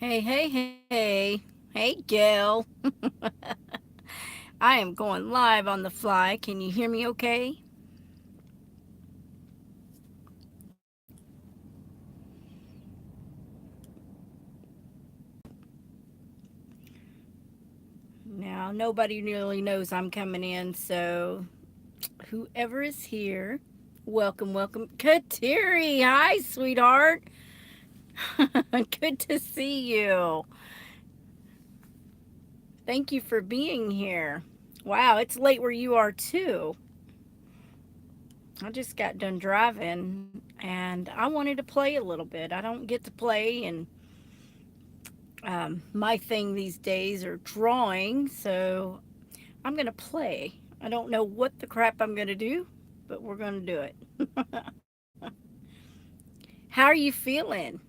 Hey, hey, hey. Hey, Gail. I am going live on the fly. Can you hear me okay? Now, nobody really knows I'm coming in, so whoever is here, welcome, welcome. Kateri, hi, sweetheart. Good to see you. Thank you for being here. Wow, it's late where you are too. I just got done driving and I wanted to play a little bit. I don't get to play, and my thing these days are drawing, so I'm going to play. I don't know what the crap I'm going to do, but we're going to do it. How are you feeling?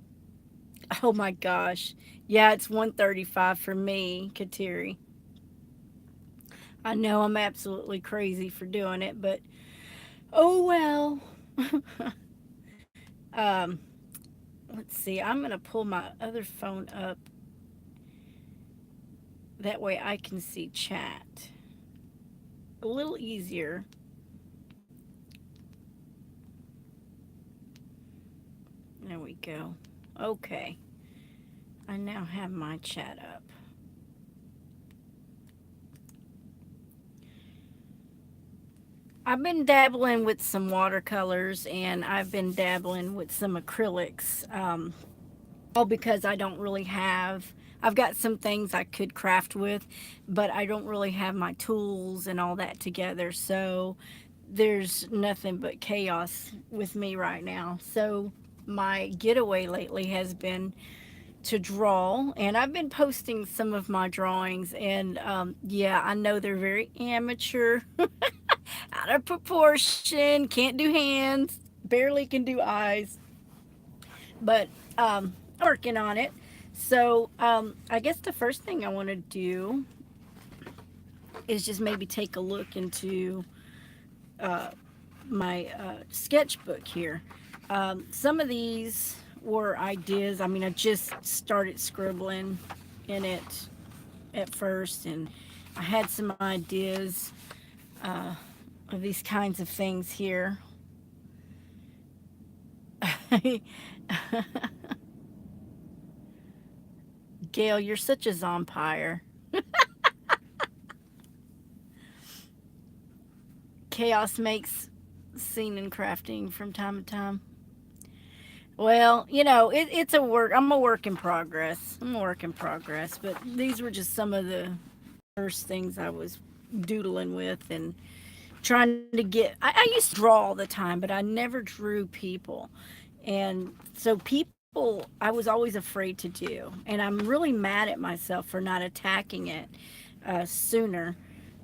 Oh my gosh. Yeah, it's 1:35 for me, Kateri. I know I'm absolutely crazy for doing it, but oh well. um, let's see. I'm going to pull my other phone up. That way I can see chat. A little easier. There we go. Okay. I now have my chat up. I've been dabbling with some watercolors and I've been dabbling with some acrylics. All because I don't really have, I've got some things I could craft with, but I don't really have my tools and all that together. So there's nothing but chaos with me right now. So my getaway lately has been to draw, and I've been posting some of my drawings, and yeah, I know they're very amateur, out of proportion, can't do hands, barely can do eyes, but working on it. So I guess the first thing I want to do is just maybe take a look into uh, my sketchbook here. Some of these were ideas. I mean, I just started scribbling in it at first, and I had some ideas uh, of these kinds of things here. Gail, you're such a zombie. Chaos makes scene and crafting from time to time. Well, it's a work. I'm a work in progress. I'm a work in progress. But these were just some of the first things I was doodling with and trying to get. I used to draw all the time, but I never drew people. And so people, I was always afraid to do. And I'm really mad at myself for not attacking it sooner.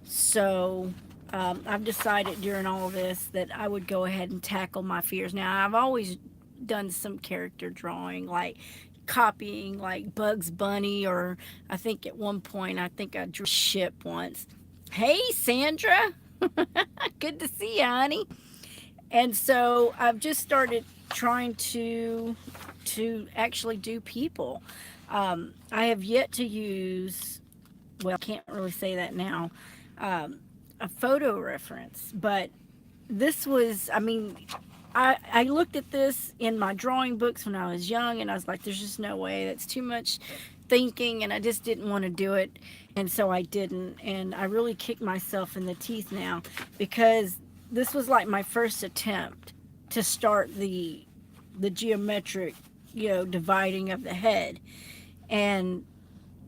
So I've decided during all this that I would go ahead and tackle my fears. Now, I've always done some character drawing, like copying like Bugs Bunny, or I think at one point, I think I drew a ship once. Hey, Sandra. Good to see you, honey. And so I've just started trying to actually do people. I have yet to use, well, I can't really say that now, a photo reference, but this was, I mean, I looked at this in my drawing books when I was young, and I was like, there's just no way. That's too much thinking, and I just didn't want to do it. And so I didn't. And I really kick myself in the teeth now because this was like my first attempt to start the geometric, dividing of the head. And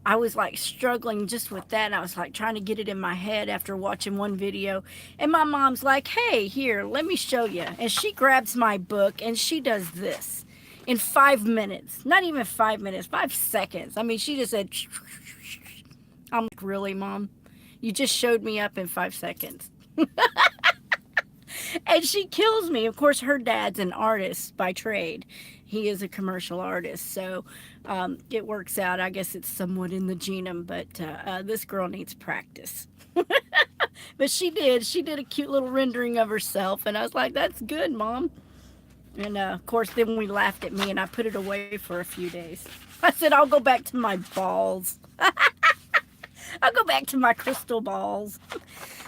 I was like struggling just with that. And I was like trying to get it in my head after watching one video. And my mom's like, hey, here, let me show you. And she grabs my book and she does this in 5 minutes. Not even 5 minutes, 5 seconds. I mean, she just said, I'm like, really, Mom? You just showed me up in 5 seconds. And she kills me. Of course, her dad's an artist by trade. He is a commercial artist, so it works out. I guess it's somewhat in the genome, but this girl needs practice. But she did. She did a cute little rendering of herself, and I was like, "That's good, Mom." And of course, then we laughed at me, and I put it away for a few days. I said, I'll go back to my balls. I'll go back to my crystal balls.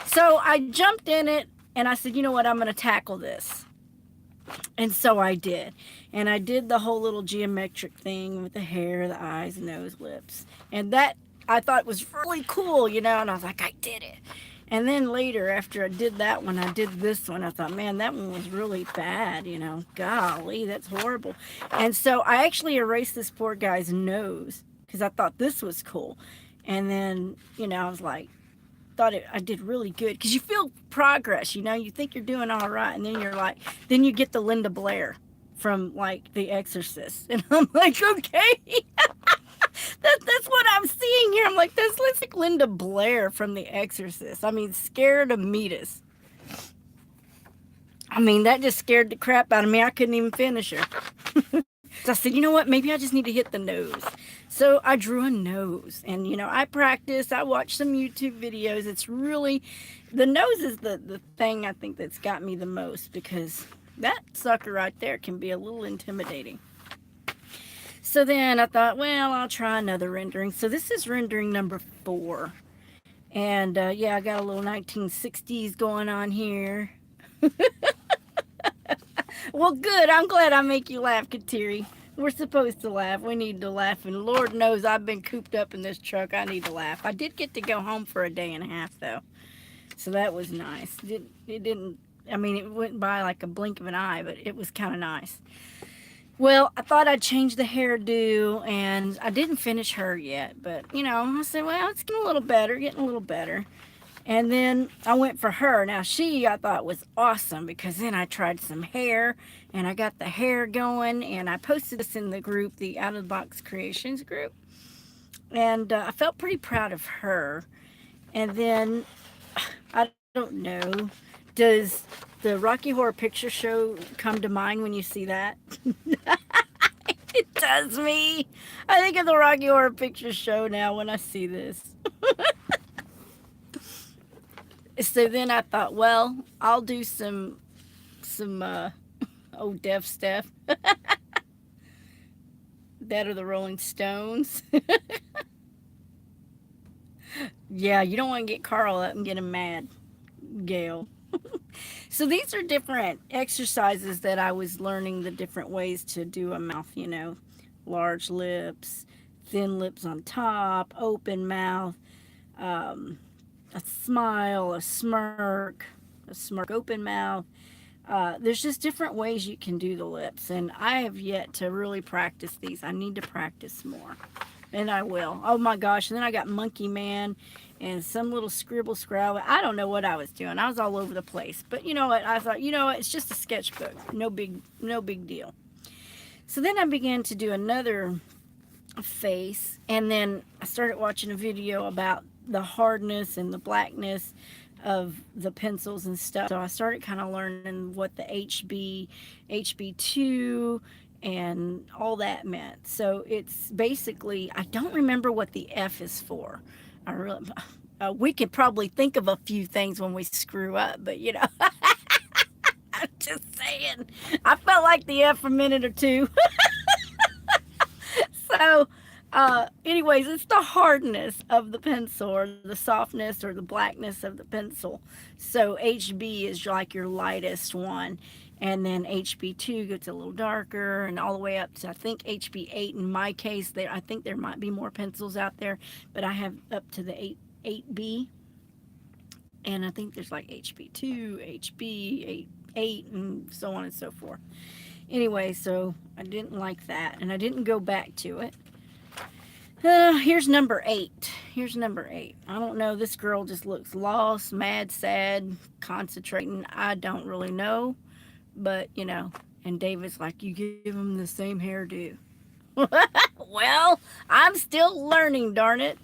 So I jumped in it, and I said, you know what? I'm going to tackle this. And so I did. And I did the whole little geometric thing with the hair, the eyes, nose, lips. And that I thought was really cool, you know, and I was like, I did it. And then later, after I did that one, I did this one. I thought, man, that one was really bad, you know. Golly, that's horrible. And so I actually erased this poor guy's nose because I thought this was cool. And then, you know, I was like, I did really good because you feel progress, you know, you think you're doing all right, and then you're like, then you get the Linda Blair from like The Exorcist, and I'm like, okay, that's what I'm seeing here. I'm like, this looks like Linda Blair from The Exorcist. I mean, scared to meet us. I mean, that just scared the crap out of me. I couldn't even finish her. So I said, you know what? Maybe I just need to hit the nose. So I drew a nose, and you know, I practiced. I watched some YouTube videos. It's really, the nose is the thing I think that's got me the most, because that sucker right there can be a little intimidating. So then I thought, well, I'll try another rendering. So this is rendering number 4. And yeah, I got a little 1960s going on here. Well, good. I'm glad I make you laugh, Kateri. We're supposed to laugh. We need to laugh. And Lord knows I've been cooped up in this truck. I need to laugh. I did get to go home for a day and a half, though. So that was nice. It didn't, I mean, it went by like a blink of an eye, but it was kind of nice. Well, I thought I'd change the hairdo, and I didn't finish her yet. But, you know, I said, well, it's getting a little better, getting a little better. And then I went for her. Now, she, I thought, was awesome, because then I tried some hair, and I got the hair going, and I posted this in the group, the Out of the Box Creations group. And I felt pretty proud of her. And then, I don't know, does the Rocky Horror Picture Show come to mind when you see that? It does me. I think of the Rocky Horror Picture Show now when I see this. So then I thought, well, I'll do some old deaf stuff. That or the Rolling Stones. Yeah, you don't want to get Carl up and get him mad, Gail. So these are different exercises that I was learning, the different ways to do a mouth, you know, large lips, thin lips on top, open mouth, um, a smile, a smirk, open mouth. There's just different ways you can do the lips, and I have yet to really practice these. I need to practice more, and I will. Oh my gosh! And then I got Monkey Man and some little scribble scrabble. I don't know what I was doing. I was all over the place. But you know what? I thought, you know what? It's just a sketchbook. No big deal. So then I began to do another face, and then I started watching a video about the hardness and the blackness of the pencils and stuff. So I started kind of learning what the HB2 and all that meant. So it's basically, I don't remember what the F is for. I really, we could probably think of a few things when we screw up, but you know, I'm just saying. I felt like the F for a minute or two. So, anyways, it's the hardness of the pencil, or the softness or the blackness of the pencil. So HB is like your lightest one. And then HB2 gets a little darker, and all the way up to, I think, HB8 in my case. I think there might be more pencils out there, but I have up to the 8B. And I think there's like HB2, HB, 8, and so on and so forth. Anyway, so I didn't like that, and I didn't go back to it. Here's number 8. Here's number 8. I don't know. This girl just looks lost, mad, sad, concentrating. I don't really know. But, you know, and David's like, you give him the same hairdo. Well, I'm still learning, darn it.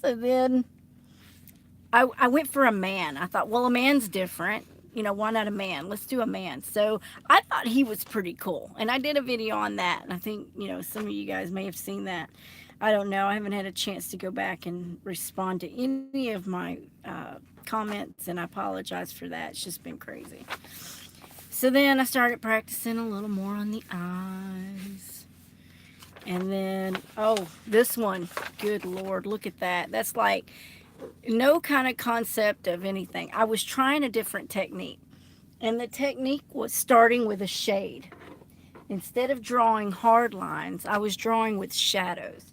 So then I went for a man. I thought, well, a man's different. You know, why not a man? Let's do a man. So I thought he was pretty cool. And I did a video on that. And I think, you know, some of you guys may have seen that. I don't know. I haven't had a chance to go back and respond to any of my comments, and I apologize for that. It's just been crazy. So then I started practicing a little more on the eyes. And then, oh, this one, good Lord, look at that. That's like no kind of concept of anything. I was trying a different technique, and the technique was starting with a shade. Instead of drawing hard lines, I was drawing with shadows.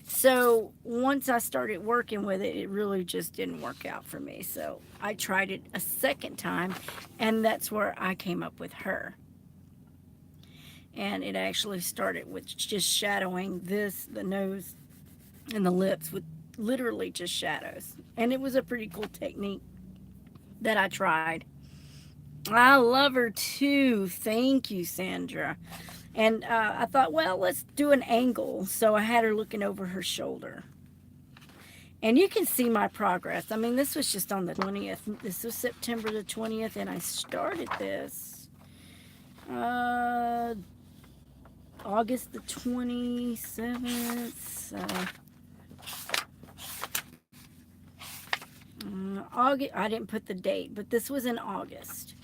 So once I started working with it, it really just didn't work out for me. So I tried it a second time, and that's where I came up with her. And it actually started with just shadowing this, the nose, and the lips with literally just shadows. And it was a pretty cool technique that I tried. I love her too. Thank you, Sandra. And I thought, well, let's do an angle. So I had her looking over her shoulder. And you can see my progress. I mean, this was just on the 20th. This was September the 20th, and I started this uh, August the 27th. August, I didn't put the date, but this was in August.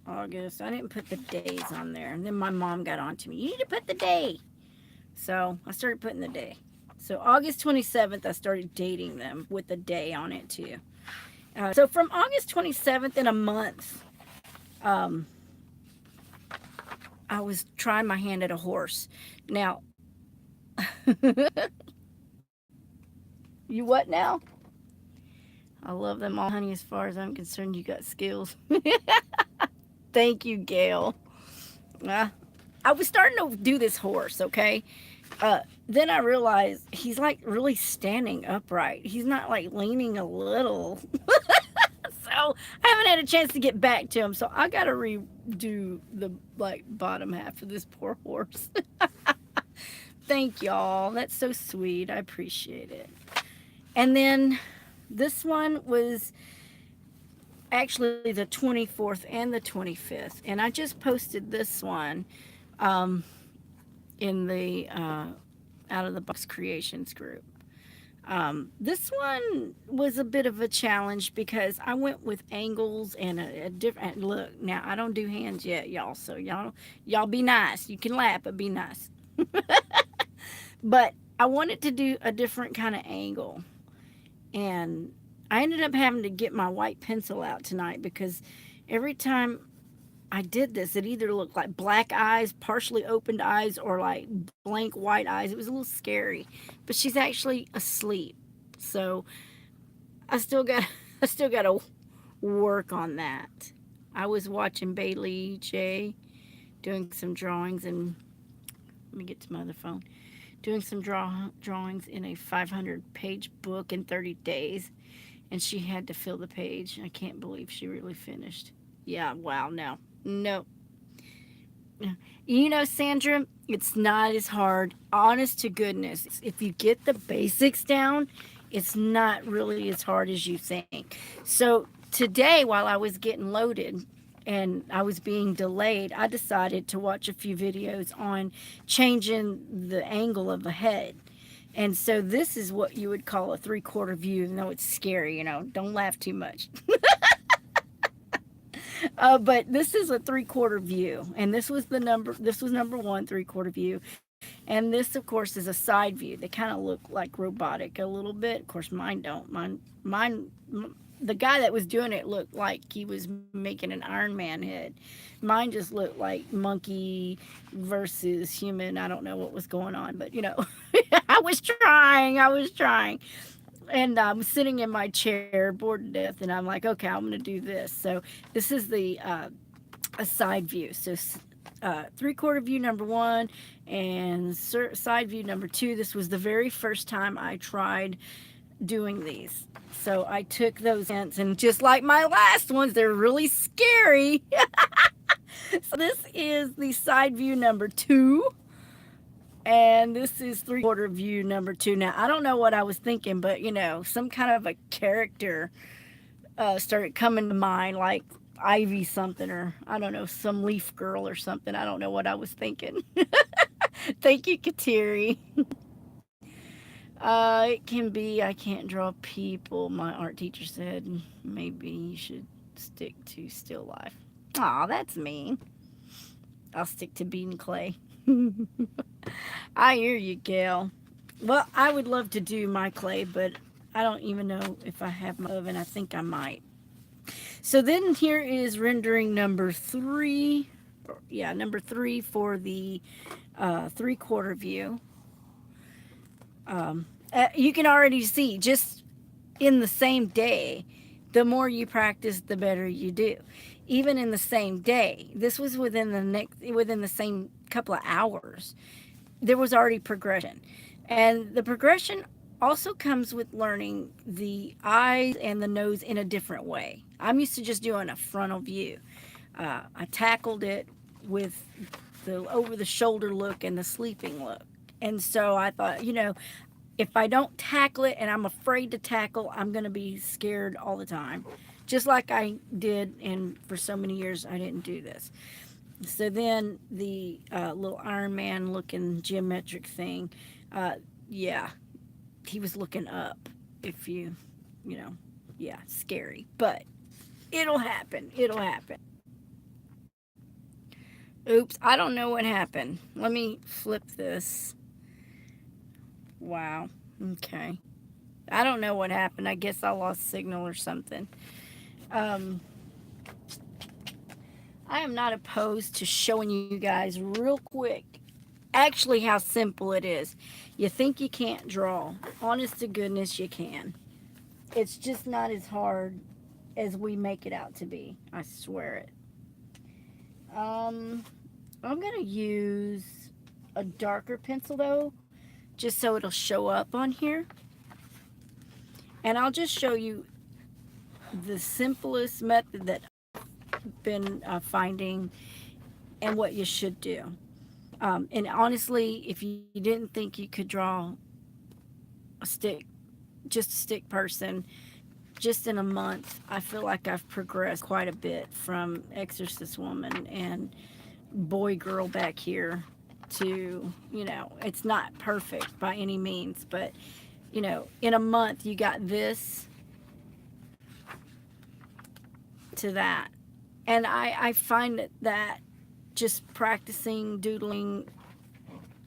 August. I didn't put the days on there. And then my mom got on to me. You need to put the day. So I started putting the day. So August 27th, I started dating them with the day on it too. So from August 27th in a month, um, I was trying my hand at a horse. Now, you what now? I love them all, honey. As far as I'm concerned, you got skills. Thank you, Gail. Uh, I was starting to do this horse, okay? Then I realized he's like really standing upright. He's not like leaning a little. So I haven't had a chance to get back to him. So I got to redo the like bottom half of this poor horse. Thank y'all. That's so sweet. I appreciate it. And then this one was actually the 24th and the 25th. And I just posted this one um, in the Out of the Box Creations group. This one was a bit of a challenge because I went with angles and a different look. Now I don't do hands yet, y'all. So y'all be nice. You can laugh, but be nice. But I wanted to do a different kind of angle, and I ended up having to get my white pencil out tonight because every time I did this, it either looked like black eyes, partially opened eyes, or like blank white eyes. It was a little scary, but she's actually asleep. So I still got I still got to work on that. I was watching Bailey J doing some drawings, and let me get to my other phone. Doing some drawings in a 500-page book in 30 days, and she had to fill the page. I can't believe she really finished. Yeah, wow, no. You know, Sandra, it's not as hard. Honest to goodness, if you get the basics down, it's not really as hard as you think. So today, while I was getting loaded and I was being delayed, I decided to watch a few videos on changing the angle of the head. And so this is what you would call a three-quarter view, even though it's scary, don't laugh too much. But this is a three-quarter view, and this was number one, three-quarter view. And this, of course, is a side view. They kind of look like robotic a little bit. Of course, mine don't. The guy that was doing it looked like he was making an Iron Man head. Mine just looked like monkey versus human. I don't know what was going on, but I was trying. And I'm sitting in my chair, bored to death, and I'm like, okay, I'm going to do this. So this is the a side view. So three-quarter view number one and side view number two. This was the very first time I tried doing these. So I took those hints, and just like my last ones, they're really scary. So this is the side view number two, and this is three-quarter view number two. Now, I don't know what I was thinking, but some kind of a character started coming to mind, like Ivy something, or I don't know, some leaf girl or something. I don't know what I was thinking. Thank you, Kateri. It can be I can't draw people. My art teacher said maybe you should stick to still life. Aw, that's mean. I'll stick to bean clay. I hear you, Gail. Well, I would love to do my clay, but I don't even know if I have my oven. I think I might. So then here is rendering number three. Yeah, number three for the 3/4 view. You can already see just in the same day, the more you practice, the better you do. Even in the same day, this was within the same couple of hours, there was already progression. And the progression also comes with learning the eyes and the nose in a different way. I'm used to just doing a frontal view. I tackled it with the over the shoulder look and the sleeping look. And so I thought, if I don't tackle it and I'm afraid to tackle, I'm going to be scared all the time. Just like I did, and for so many years I didn't do this. So then the little Iron Man looking geometric thing, yeah, he was looking up. If yeah, scary. But it'll happen. It'll happen. Oops, I don't know what happened. Let me flip this. Wow. Okay. I don't know what happened. I guess I lost signal or something. Um, I am not opposed to showing you guys real quick actually how simple it is. You think you can't draw. Honest to goodness, you can. It's just not as hard as we make it out to be. I swear it. Um, I'm going to use a darker pencil though, just so it'll show up on here. And I'll just show you the simplest method that I've been finding and what you should do. And honestly, if you didn't think you could draw a stick, just a stick person, just in a month, I feel like I've progressed quite a bit from Exorcist Woman and Boy Girl back here to, it's not perfect by any means, but, in a month you got this to that. And I find that just practicing doodling,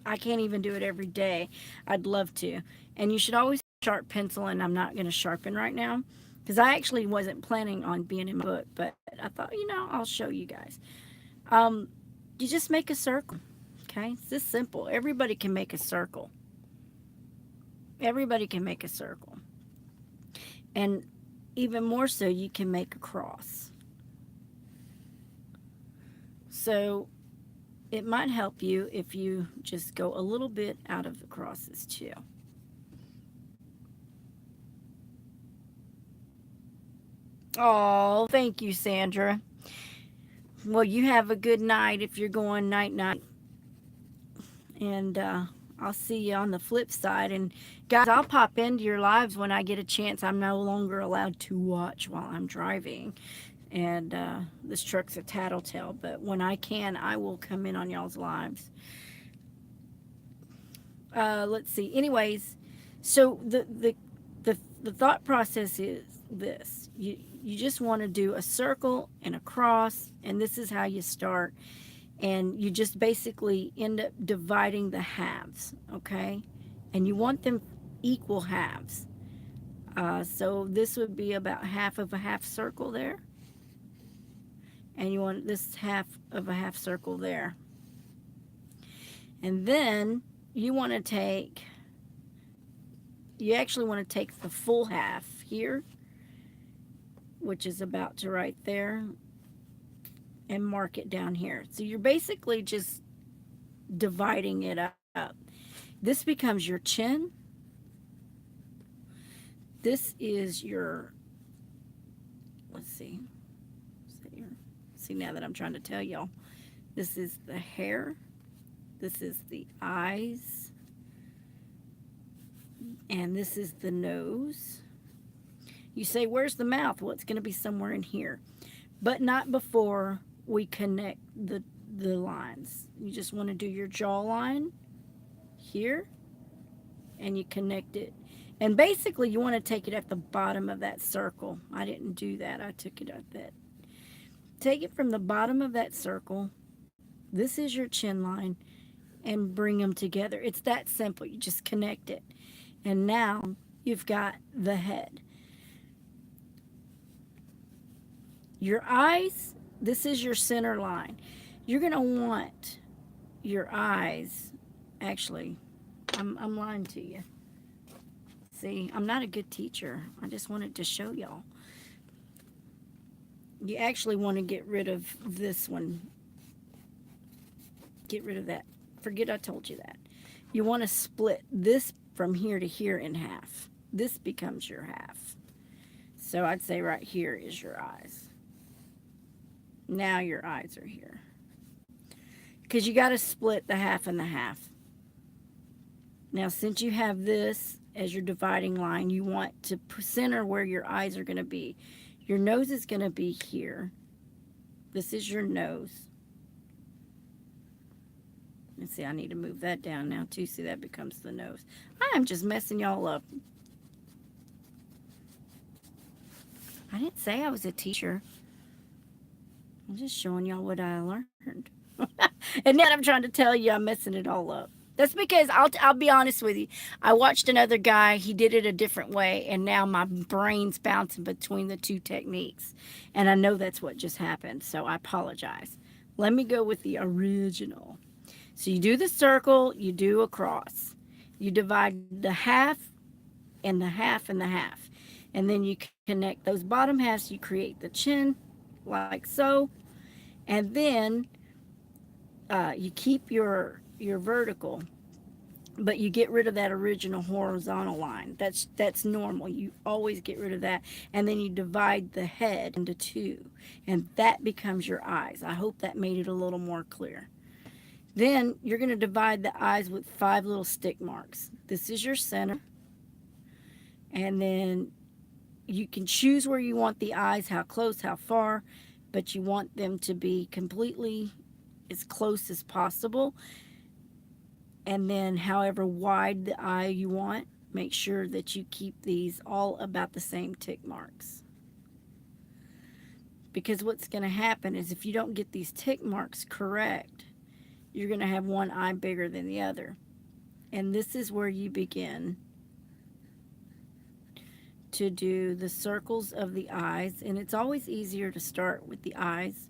I can't even do it every day. I'd love to. And you should always sharp pencil, and I'm not going to sharpen right now because I actually wasn't planning on being in my book, but I thought, I'll show you guys. You just make a circle. Okay, it's this simple. Everybody can make a circle. Everybody can make a circle. And even more so, you can make a cross. So it might help you if you just go a little bit out of the crosses too. Oh, thank you, Sandra. Well, you have a good night if you're going night night. And I'll see you on the flip side. And guys, I'll pop into your lives when I get a chance. I'm no longer allowed to watch while I'm driving. And this truck's a tattletale. But when I can, I will come in on y'all's lives. Let's see. Anyways, so the thought process is this. You just want to do a circle and a cross, and this is how you start. And you just basically end up dividing the halves, okay? And you want them equal halves. So this would be about half of a half circle there. And you want this half of a half circle there. And then you actually want to take the full half here, which is about to right there, and mark it down here. So you're basically just dividing it up. This becomes your chin. This is your, let's see. See, now that I'm trying to tell y'all, this is the hair. This is the eyes. And this is the nose. You say, where's the mouth? Well, it's going to be somewhere in here, but not before we connect the lines. You just want to do your jawline here, and you connect it. And basically, you want to take it at the bottom of that circle. I didn't do that. I took it at that. Take it from the bottom of that circle. This is your chin line, and bring them together. It's that simple. You just connect it. And now you've got the head. Your eyes, this is your center line. You're going to want your eyes, actually, I'm lying to you. See, I'm not a good teacher. I just wanted to show y'all. You actually want to get rid of this one. Get rid of that. Forget I told you that. You want to split this from here to here in half. This becomes your half. So I'd say right here is your eyes. Now your eyes are here. Because you got to split the half and the half. Now, since you have this as your dividing line, you want to center where your eyes are going to be. Your nose is going to be here. This is your nose. And see, I need to move that down now too. See, that becomes the nose. I'm just messing y'all up. I didn't say I was a teacher. I'm just showing y'all what I learned. And then I'm trying to tell you I'm messing it all up. That's because I'll be honest with you. I watched another guy. He did it a different way, and now my brain's bouncing between the two techniques. And I know that's what just happened, so I apologize. Let me go with the original. So you do the circle, you do a cross. You divide the half and the half and the half. And then you connect those bottom halves. You create the chin like so. And then you keep your vertical, but you get rid of that original horizontal line. That's normal. You always get rid of that. And then you divide the head into two. And that becomes your eyes. I hope that made it a little more clear. Then you're going to divide the eyes with 5 little stick marks. This is your center. And then you can choose where you want the eyes, how close, how far, but you want them to be completely as close as possible. And then however wide the eye you want, make sure that you keep these all about the same tick marks. Because what's going to happen is if you don't get these tick marks correct, you're going to have one eye bigger than the other. And this is where you begin to do the circles of the eyes. And it's always easier to start with the eyes.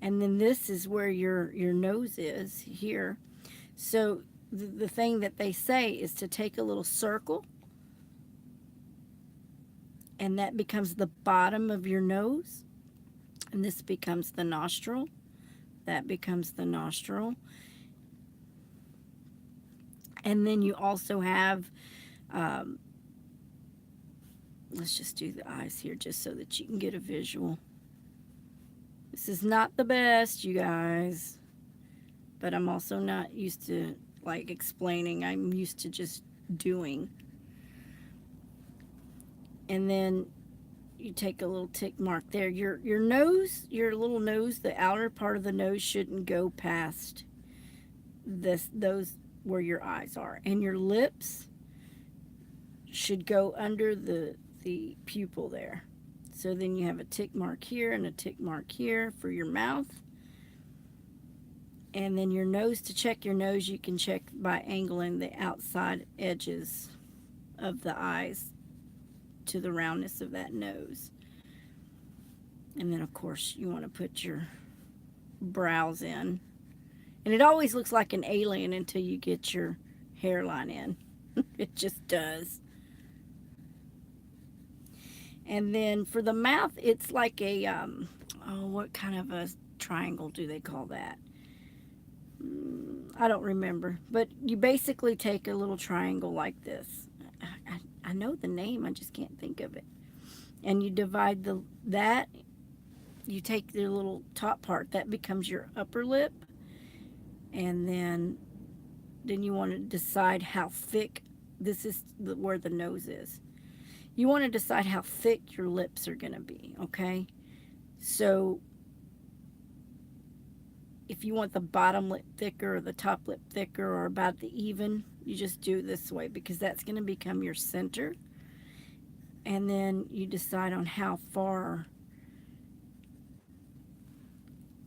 And then this is where your nose is here. So the thing that they say is to take a little circle, and that becomes the bottom of your nose. And this becomes the nostril. That becomes the nostril. And then you also have, let's just do the eyes here just so that you can get a visual. This is not the best, you guys, but I'm also not used to like explaining. I'm used to just doing. And then you take a little tick mark there. Your nose, your little nose, the outer part of the nose shouldn't go past those where your eyes are. And your lips should go under the pupil there. So then you have a tick mark here and a tick mark here for your mouth. And then your nose, to check your nose, you can check by angling the outside edges of the eyes to the roundness of that nose. And then of course you want to put your brows in. And it always looks like an alien until you get your hairline in. It just does. And then for the mouth, it's like a, what kind of a triangle do they call that? I don't remember. But you basically take a little triangle like this. I know the name, I just can't think of it. And you divide that, you take the little top part, that becomes your upper lip. And then you want to decide how thick, this is where the nose is. You want to decide how thick your lips are going to be, okay? So if you want the bottom lip thicker or the top lip thicker or about the even, you just do it this way because that's going to become your center. And then you decide on how far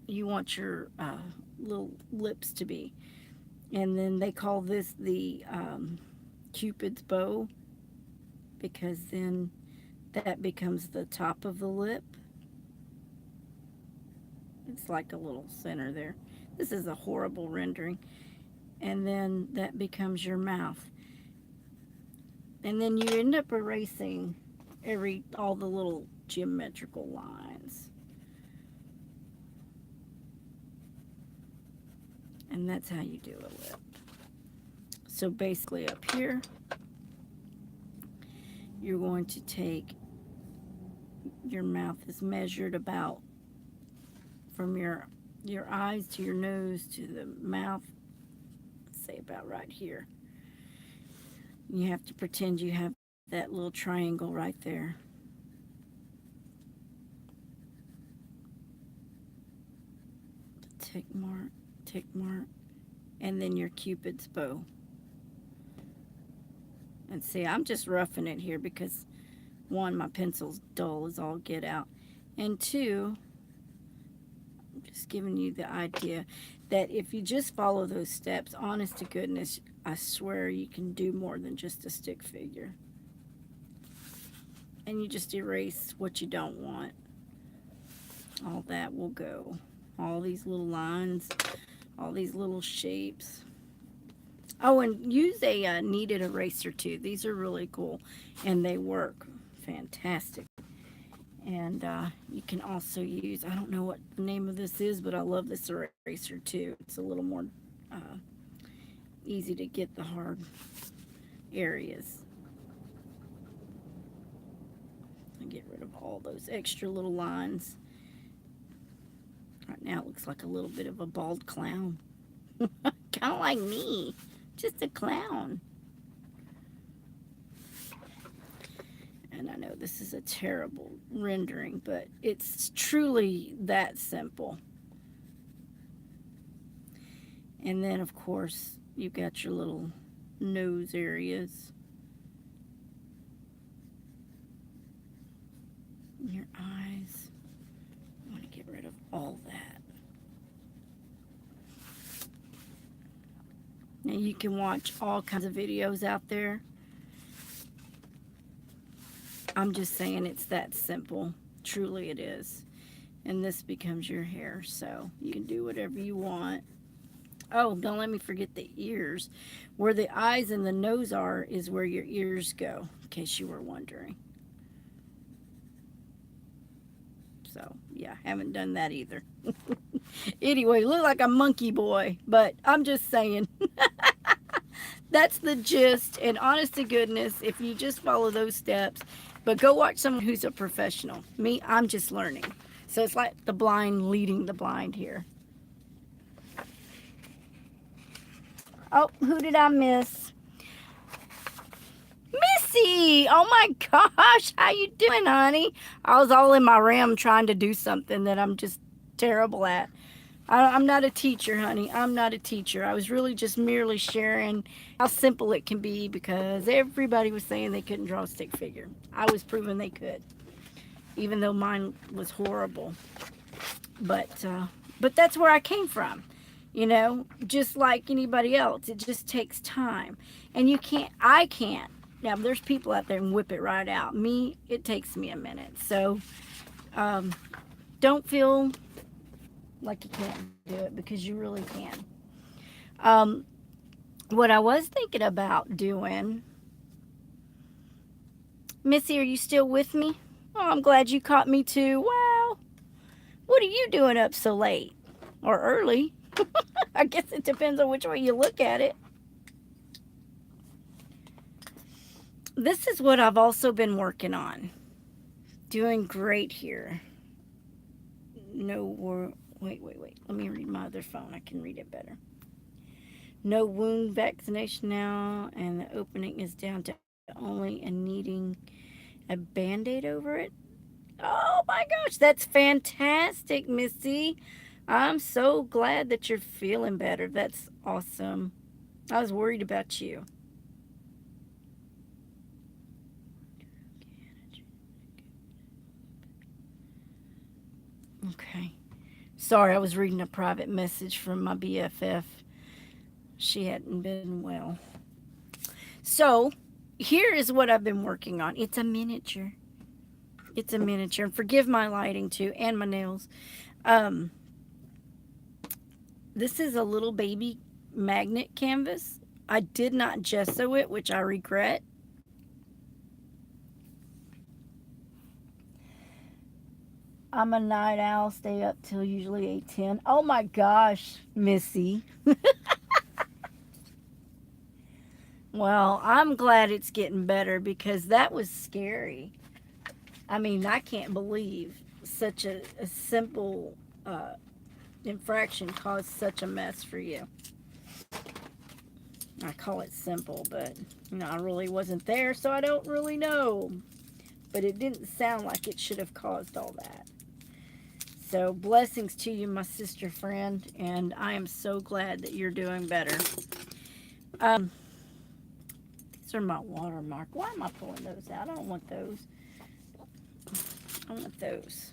you want your little lips to be. And then they call this the Cupid's bow because then that becomes the top of the lip. It's like a little center there. This is a horrible rendering. And then that becomes your mouth. And then you end up erasing all the little geometrical lines. And that's how you do a lip. So basically up here, you're going to take, your mouth is measured about from your eyes to your nose to the mouth, let's say about right here. You have to pretend you have that little triangle right there. Tick mark, and then your Cupid's bow. And see, I'm just roughing it here because one, my pencil's dull as all get out, and two, I'm just giving you the idea that if you just follow those steps, honest to goodness, I swear you can do more than just a stick figure. And you just erase what you don't want. All that will go. All these little lines, all these little shapes. Oh, and use a kneaded eraser too. These are really cool, and they work fantastic. And you can also use, I don't know what the name of this is, but I love this eraser too. It's a little more easy to get the hard areas. And get rid of all those extra little lines. Right now it looks like a little bit of a bald clown. Kind of like me. Just a clown. And I know this is a terrible rendering, but it's truly that simple. And then, of course, you've got your little nose areas. Your eyes. I want to get rid of all that. Now you can watch all kinds of videos out there. I'm just saying it's that simple. Truly it is. And this becomes your hair, so you can do whatever you want. Oh, don't let me forget the ears. Where the eyes and the nose are is where your ears go, in case you were wondering. So, yeah, haven't done that either. Anyway, look like a monkey boy, but I'm just saying. That's the gist, and honest to goodness, if you just follow those steps, but go watch someone who's a professional. Me, I'm just learning. So it's like the blind leading the blind here. Oh, who did I miss? Missy! Oh my gosh, how you doing, honey? I was all in my RAM trying to do something that I'm just terrible at. I'm not a teacher, honey. I'm not a teacher. I was really just merely sharing how simple it can be because everybody was saying they couldn't draw a stick figure. I was proving they could, even though mine was horrible. But that's where I came from. You know, just like anybody else, it just takes time. And I can't. Now, there's people out there and whip it right out. Me, it takes me a minute. So, don't feel like you can't do it because you really can. What I was thinking about doing, Missy, are you still with me? Oh, I'm glad you caught me too. Wow. What are you doing up so late or early? I guess it depends on which way you look at it. This is what I've also been working on. Doing great here. Wait. Let me read my other phone. I can read it better. No wound vaccination now, and the opening is down to only and needing a Band-Aid over it. Oh my gosh, that's fantastic, Missy. I'm so glad that you're feeling better. That's awesome. I was worried about you. Okay. Sorry, I was reading a private message from my BFF. She hadn't been well. So, here is what I've been working on. It's a miniature. It's a miniature. And forgive my lighting too, and my nails. Um, this is a little baby magnet canvas. I did not gesso it, which I regret. I'm a night owl, stay up till usually 8:10. Oh my gosh, Missy. Well, I'm glad it's getting better because that was scary. I mean, I can't believe such a simple infraction caused such a mess for you. I call it simple, but I really wasn't there, so I don't really know. But it didn't sound like it should have caused all that. So blessings to you, my sister friend, and I am so glad that you're doing better. Um, these are my watermark. Why am I pulling those out? I don't want those. I want those.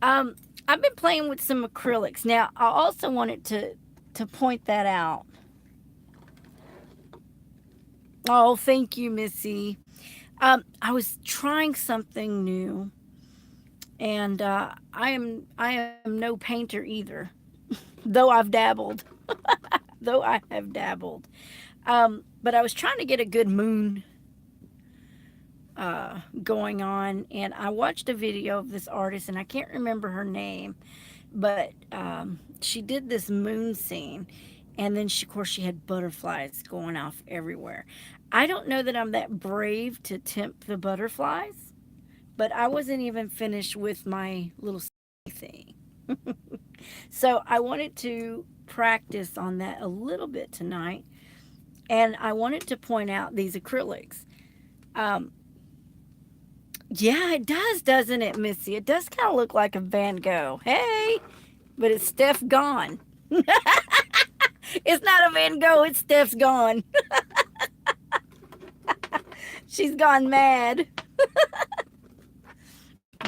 I've been playing with some acrylics. Now, I also wanted to point that out. Oh, thank you, Missy. I was trying something new, and I am no painter either, though I've dabbled. Though I have dabbled. But I was trying to get a good moon going on, and I watched a video of this artist, and I can't remember her name, but she did this moon scene, and then of course she had butterflies going off everywhere. I don't know that I'm that brave to tempt the butterflies, but I wasn't even finished with my little thing. So I wanted to practice on that a little bit tonight, and I wanted to point out these acrylics. Um, yeah, it does, doesn't it, Missy? It does kind of look like a Van Gogh. Hey, but it's Steph gone. It's not a Van Gogh, it's Steph's gone. She's gone mad.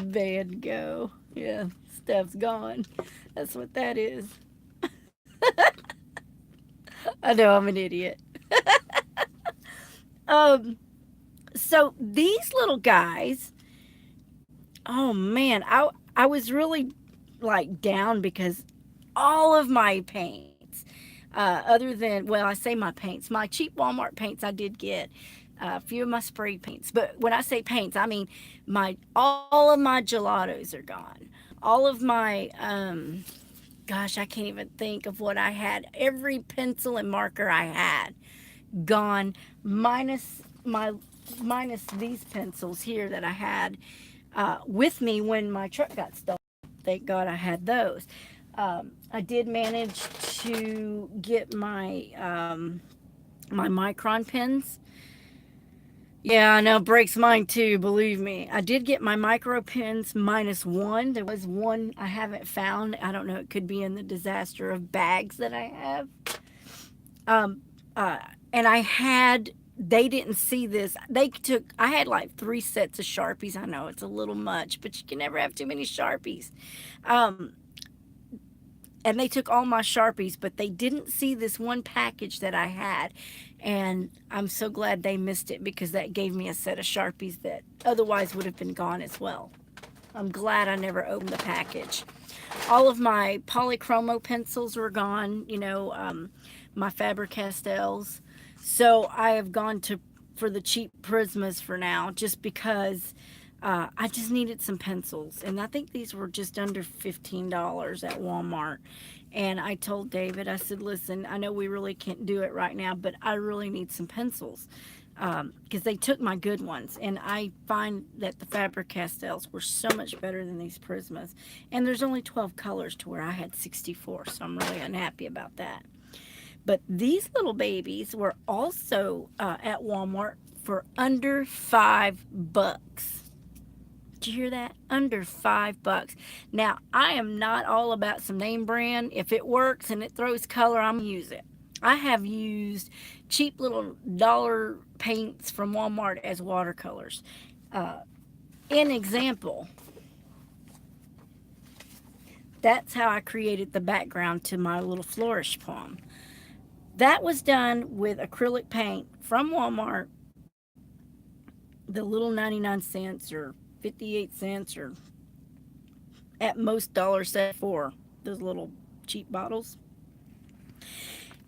Van Gogh. Yeah, Steph's gone. That's what that is. I know I'm an idiot. um, so these little guys, oh man, I was really like down because all of my paints, other than, well, I say my paints, my cheap Walmart paints I did get, a few of my spray paints. But when I say paints, I mean my all of my gelatos are gone. All of my gosh, I can't even think of what I had. Every pencil and marker I had gone, minus these pencils here that I had with me when my truck got stolen. Thank God I had those. I did manage to get my micron pens. Yeah, I know, breaks mine too, believe me. I did get my micro pens minus one. There was one I haven't found. I don't know, it could be in the disaster of bags that I have. Um, uh, and they didn't see this. I had like 3 sets of Sharpies. I know it's a little much, but you can never have too many Sharpies. Um, and they took all my Sharpies, but they didn't see this one package that I had. And I'm so glad they missed it because that gave me a set of Sharpies that otherwise would have been gone as well. I'm glad I never opened the package. All of my polychromo pencils were gone, my Faber-Castells. So I have gone for the cheap Prismas for now, just because I just needed some pencils. And I think these were just under $15 at Walmart. And I told David, I said, listen, I know we really can't do it right now, but I really need some pencils. Because they took my good ones, and I find that the Faber-Castells were so much better than these Prismas. And there's only 12 colors to where I had 64, so I'm really unhappy about that. But these little babies were also at Walmart for under $5. you hear that? Under $5. Now, I am not all about some name brand. If it works and it throws color, I'm gonna use it. I have used cheap little dollar paints from Walmart as watercolors. Uh, in example, that's how I created the background to my little flourish poem. That was done with acrylic paint from Walmart, the little 99 cents or 58 cents or at most $1.74 for those little cheap bottles.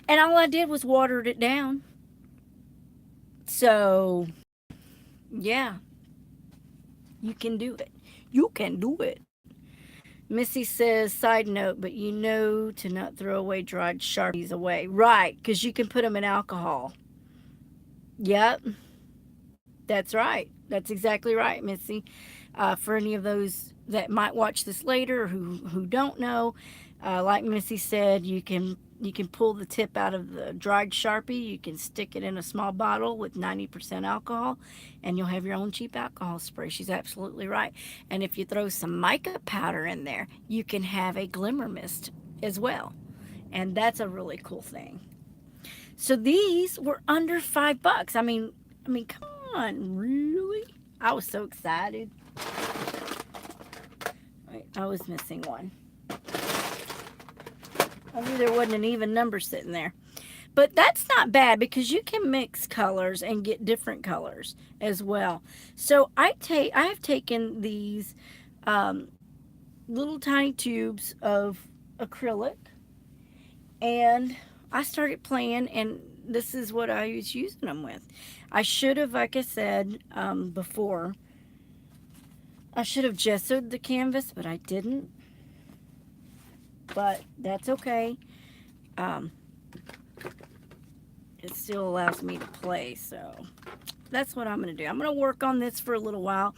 And all I did was watered it down. So, yeah, you can do it. You can do it. Missy says, side note, but you know to not throw away dried Sharpies away. Right, because you can put them in alcohol. Yep, that's right. That's exactly right, Missy. For any of those that might watch this later who don't know, like Missy said, you can pull the tip out of the dried Sharpie. You can stick it in a small bottle with 90% alcohol, and you'll have your own cheap alcohol spray. She's absolutely right. And if you throw some mica powder in there, you can have a glimmer mist as well. And that's a really cool thing. So these were under $5. I mean, come on, really? I was so excited. Wait, I was missing one. I knew there wasn't an even number sitting there. But that's not bad because you can mix colors and get different colors as well. So I have taken these um, little tiny tubes of acrylic and I started playing, and this is what I was using them with. I should have, like I said before, I should have gessoed the canvas, but I didn't. But that's okay. Um, it still allows me to play, so that's what I'm going to do. I'm going to work on this for a little while.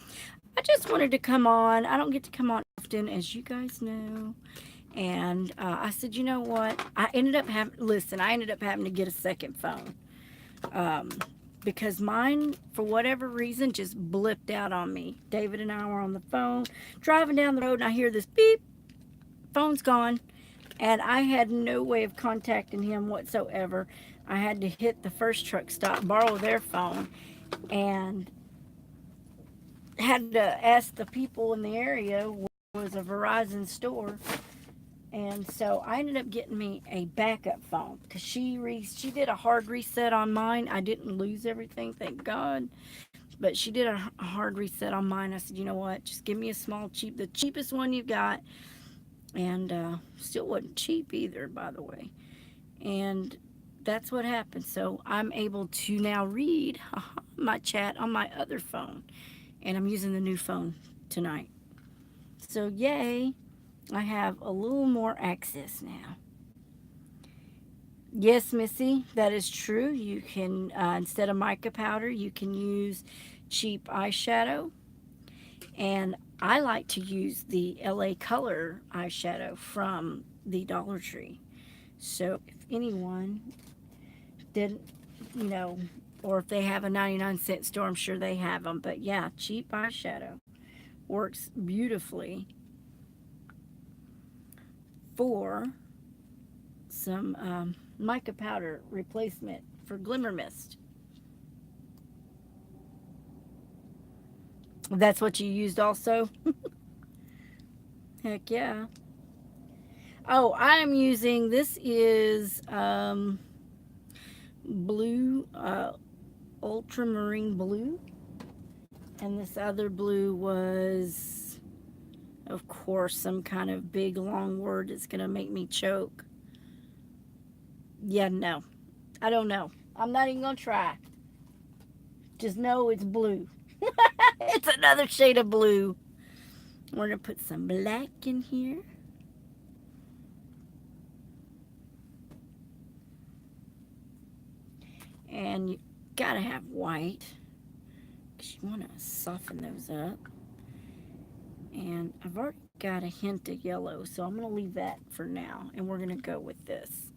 I just wanted to come on. I don't get to come on often, as you guys know. And I said, you know what? I ended up having to get a second phone. Because mine, for whatever reason, just blipped out on me. David and I were on the phone, driving down the road, and I hear this beep. Phone's gone. And I had no way of contacting him whatsoever. I had to hit the first truck stop, borrow their phone, and had to ask the people in the area where was a Verizon store. And so I ended up getting me a backup phone because she did a hard reset on mine. I didn't lose everything, thank God. But she did a hard reset on mine. I said, you know what? Just give me a small, the cheapest one you've got. And still wasn't cheap either, by the way. And that's what happened. So I'm able to now read my chat on my other phone. And I'm using the new phone tonight. So yay, I have a little more access now. Yes, Missy, that is true. You can, instead of mica powder, you can use cheap eyeshadow. And I like to use the LA Color eyeshadow from the Dollar Tree. So if anyone didn't, or if they have a 99-cent store, I'm sure they have them. But yeah, cheap eyeshadow works beautifully for some mica powder replacement for glimmer mist. That's what you used also? Heck yeah. Oh, I am using, this is blue, ultramarine blue. And this other blue was, of course, some kind of big long word that's going to make me choke. Yeah, no. I don't know. I'm not even going to try. Just know it's blue. It's another shade of blue. We're going to put some black in here. And you got to have white, because you want to soften those up. And I've already got a hint of yellow, so I'm going to leave that for now. And we're going to go with this.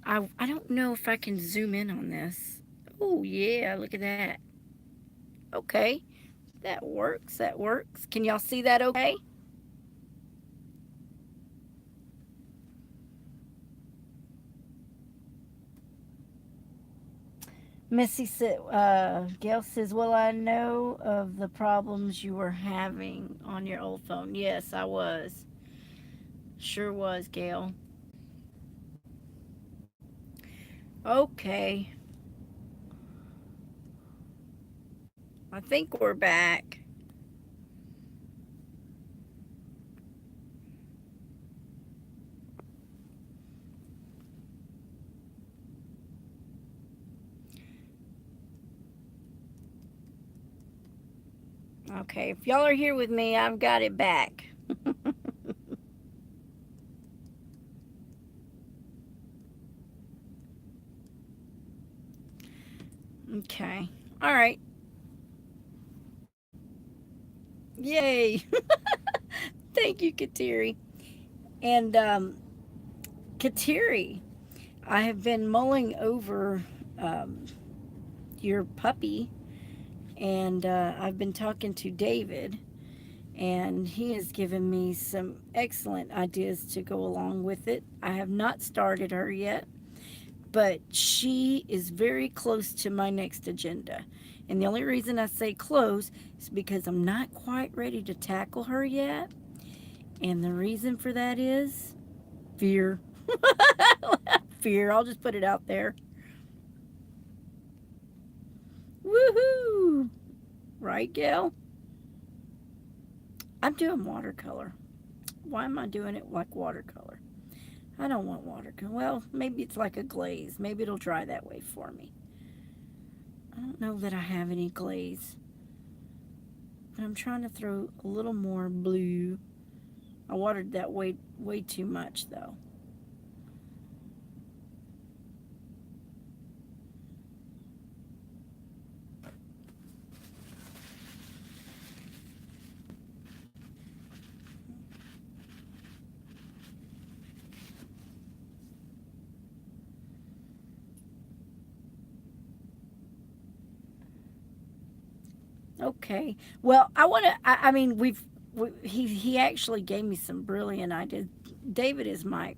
I don't know if I can zoom in on this. Oh, yeah, look at that. Okay, That works. That works. Can y'all see that okay? Gail says, well, I know of the problems you were having on your old phone. Yes, I was. Sure was, Gail. Okay. I think we're back. Okay, if y'all are here with me, I've got it back. Okay. All right. Yay. Thank you, Kateri. And Kateri, I have been mulling over um, your puppy, and I've been talking to David, and he has given me some excellent ideas to go along with it. I have not started her yet, but she is very close to my next agenda. And the only reason I say close is because I'm not quite ready to tackle her yet. And the reason for that is fear. Fear. I'll just put it out there. Woohoo! Right, Gail? I'm doing watercolor. Why am I doing it like watercolor? I don't want watercolor. Well, maybe it's like a glaze. Maybe it'll dry that way for me. I don't know that I have any glaze. But I'm trying to throw a little more blue. I watered that way too much though. Okay. Well, I want to. I mean, he actually gave me some brilliant ideas. David is my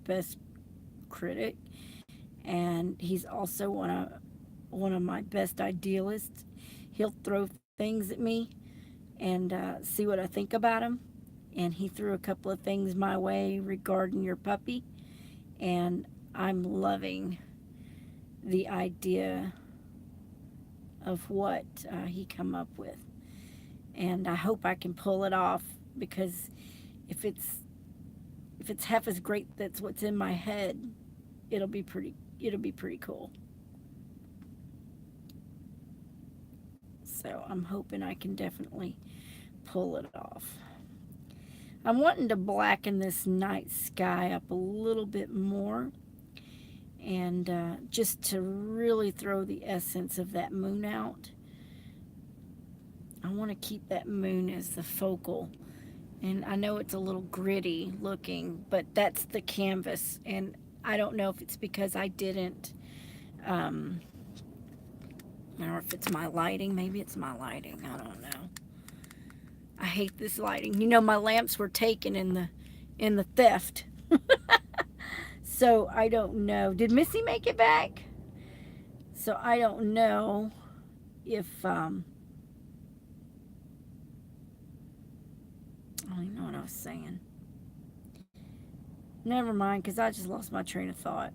best critic, and he's also one of my best idealists. He'll throw things at me and see what I think about them. And he threw a couple of things my way regarding your puppy, and I'm loving the idea of what he come up with, and I hope I can pull it off because if it's if it's half as great that's what's in my head, it'll be pretty cool. So I'm hoping I can definitely pull it off. I'm wanting to blacken this night sky up a little bit more and just to really throw the essence of that moon out. I want to keep that moon as the focal. And I know it's a little gritty looking, but that's the canvas. And I don't know if it's because I didn't, um, or if it's my lighting. Maybe it's my lighting. I don't know. I hate this lighting. You know, my lamps were taken in the theft. So I don't know. Did Missy make it back? So I don't know if I don't even know what I was saying. Never mind, because I just lost my train of thought.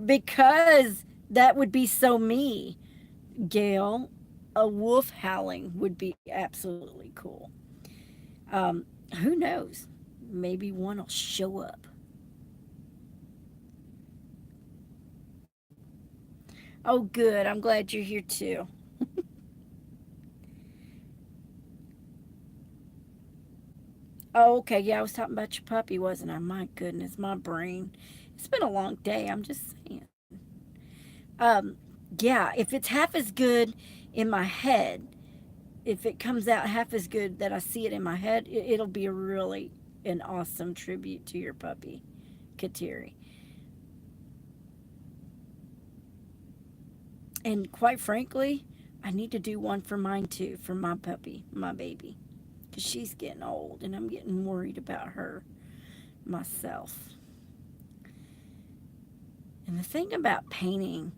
Because that would be so me, Gail. A wolf howling would be absolutely cool. Um, who knows? Maybe one will show up. Oh, good. I'm glad you're here too. Oh, okay. Yeah, I was talking about your puppy, wasn't I? My goodness, my brain. It's been a long day. I'm just saying. Um, yeah, if it's half as good in my head, if it comes out half as good that I see it in my head, it'll be a really an awesome tribute to your puppy, Kateri. And quite frankly, I need to do one for mine too, for my puppy, my baby. Because she's getting old and I'm getting worried about her myself. And the thing about painting,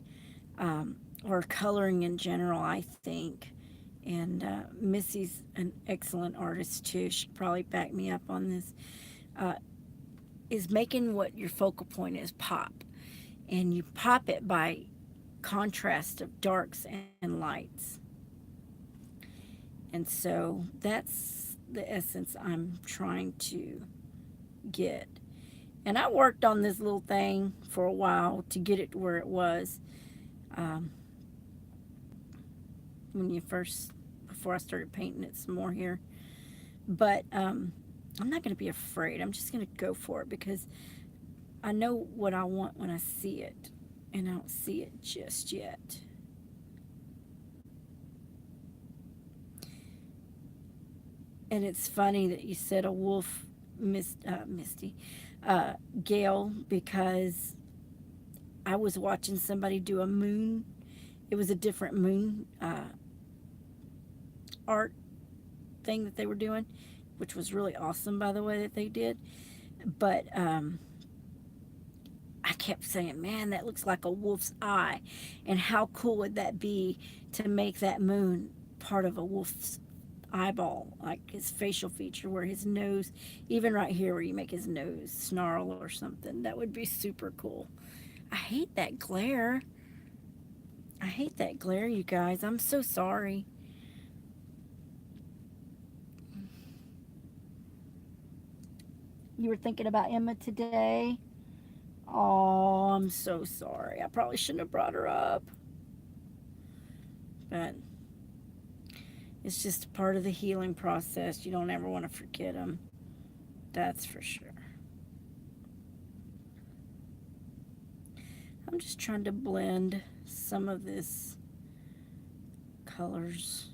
or coloring in general, I think, and Missy's an excellent artist too, she'd probably back me up on this, uh, is making what your focal point is pop. And you pop it by contrast of darks and lights. And so that's the essence I'm trying to get. And I worked on this little thing for a while to get it where it was. Um, when you first, before I started painting it some more here. But I'm not going to be afraid. I'm just going to go for it because I know what I want when I see it. And I don't see it just yet. And it's funny that you said a wolf, Misty, Gail, because I was watching somebody do a moon. It was a different moon art thing that they were doing, which was really awesome, by the way, that they did. But I kept saying, man, that looks like a wolf's eye. And how cool would that be to make that moon part of a wolf's eyeball, like his facial feature, where his nose, even right here where you make his nose snarl or something, that would be super cool. I hate that glare. I hate that glare, you guys. I'm so sorry. You were thinking about Emma today? Oh, I'm so sorry. I probably shouldn't have brought her up. But it's just part of the healing process. You don't ever want to forget them. That's for sure. I'm just trying to blend some of this colors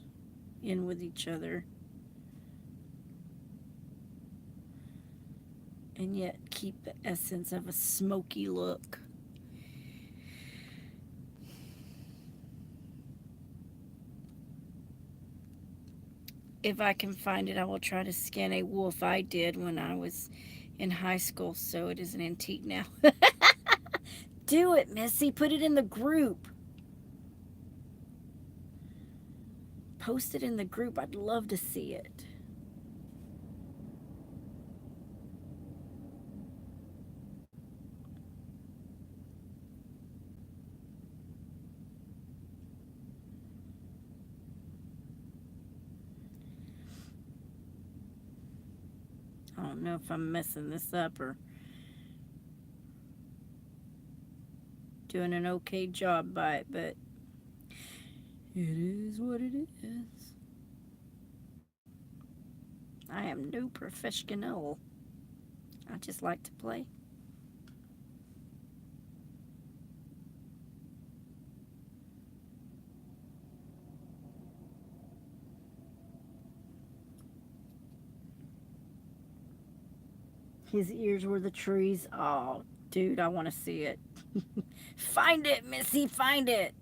in with each other. And yet keep the essence of a smoky look. If I can find it, I will try to scan a wolf I did when I was in high school, so it is an antique now. Do it, Missy. Put it in the group. Post it in the group. I'd love to see it. I don't know if I'm messing this up or doing an okay job by it, but it is what it is. I am no professional. I just like to play. His ears were the trees. Oh, dude, I want to see it. Find it, Missy, find it.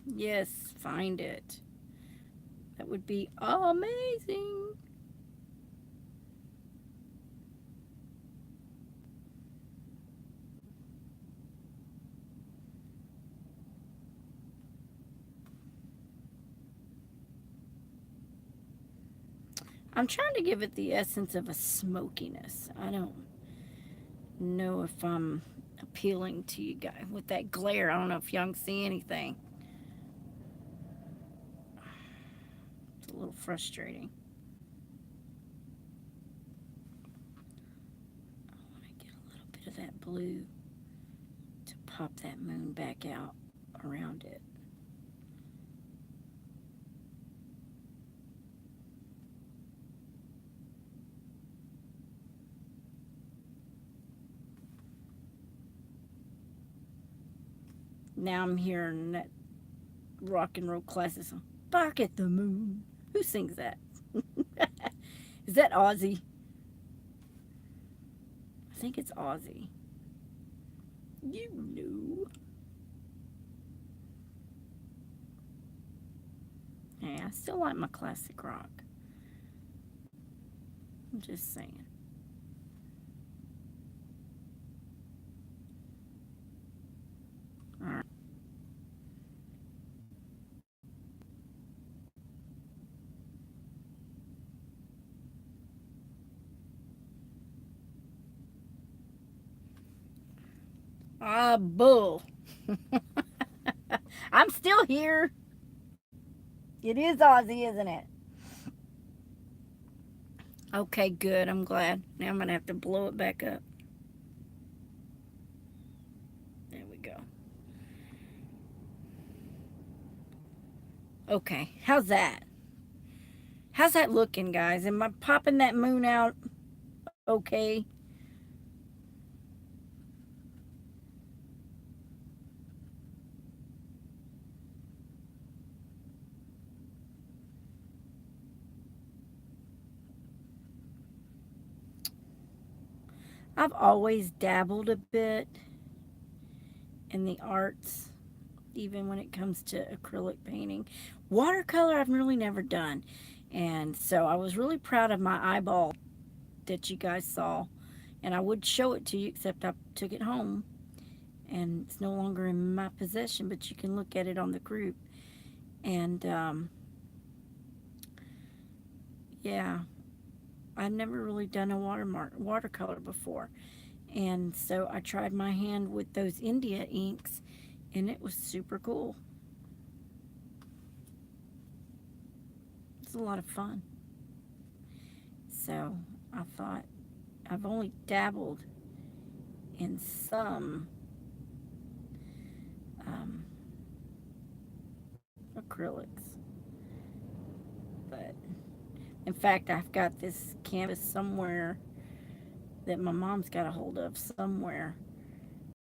Yes, find it. That would be amazing. I'm trying to give it the essence of a smokiness. I don't know if I'm appealing to you guys with that glare. I don't know if y'all can see anything. It's a little frustrating. I want to get a little bit of that blue to pop that moon back out around it. Now I'm hearing that rock and roll classic song, Bark at the Moon. Who sings that? Is that Ozzy? I think it's Ozzy. You know. Yeah, I still like my classic rock. I'm just saying. All right. Ah, bull. I'm still here. It is Aussie, isn't it? Okay, good. I'm glad. Now I'm going to have to blow it back up. There we go. Okay, how's that? How's that looking, guys? Am I popping that moon out okay? I've always dabbled a bit in the arts, even when it comes to acrylic painting. Watercolor, I've really never done. And so I was really proud of my eyeball that you guys saw. And I would show it to you, except I took it home and it's no longer in my possession, but you can look at it on the group. And yeah, I've never really done a watercolor before. And so I tried my hand with those India inks, and it was super cool. It's a lot of fun. So I thought, I've only dabbled in some um, acrylics, but in fact, I've got this canvas somewhere that my mom's got a hold of somewhere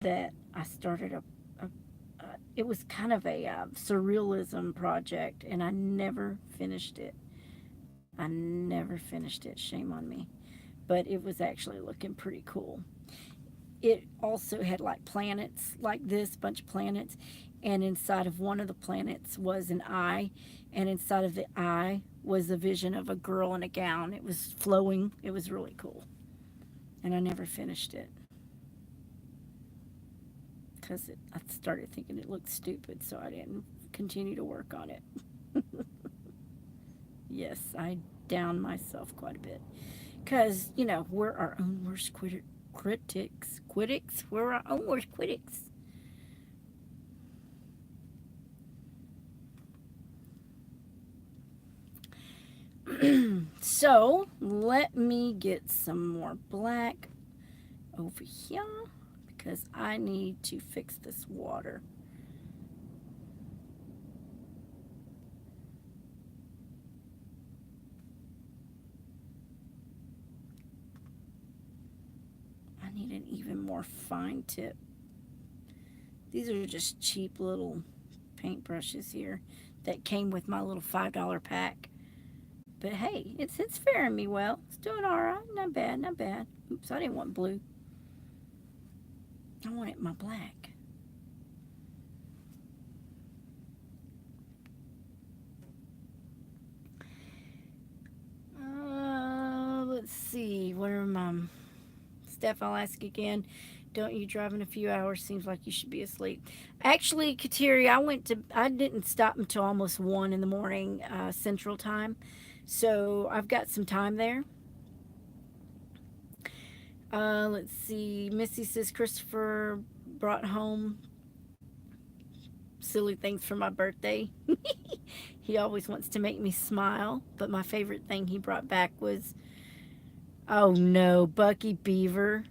that I started it was kind of a surrealism project, and I never finished it. I never finished it. Shame on me. But it was actually looking pretty cool. It also had like planets like this, bunch of planets, and inside of one of the planets was an eye, and inside of the eye was a vision of a girl in a gown. It was flowing. It was really cool. And I never finished it because I started thinking it looked stupid, so I didn't continue to work on it. Yes, I down myself quite a bit because, you know, we're our own worst critics. Critics? We're our own worst critics. So let me get some more black over here because I need to fix this water. I need an even more fine tip. These are just cheap little paintbrushes here that came with my little $5 pack. But hey, it's faring me well. It's doing all right. Not bad, not bad. Oops, I didn't want blue. I wanted my black. Let's see. What are my... Steph, I'll ask again. Don't you drive in a few hours? Seems like you should be asleep. Actually, Kateri, I didn't stop until almost 1 in the morning, Central Time. So I've got some time there. Let's see. Missy says Christopher brought home silly things for my birthday. He always wants to make me smile, but my favorite thing he brought back was, oh no, Bucky Beaver.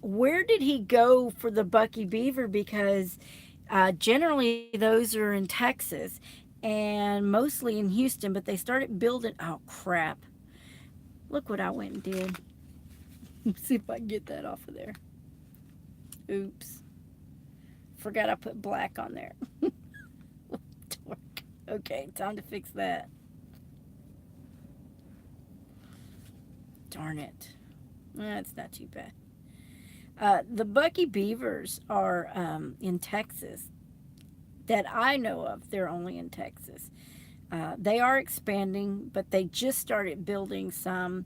Where did he go for the Bucky Beaver? Because generally those are in Texas and mostly in Houston, but they started building. Oh crap! Look what I went and did. Let's see if I can get that off of there. Oops. Forgot I put black on there. Okay, time to fix that. Darn it. That's not too bad. The Bucky Beavers are in Texas that I know of. They're only in Texas. They are expanding, but they just started building some.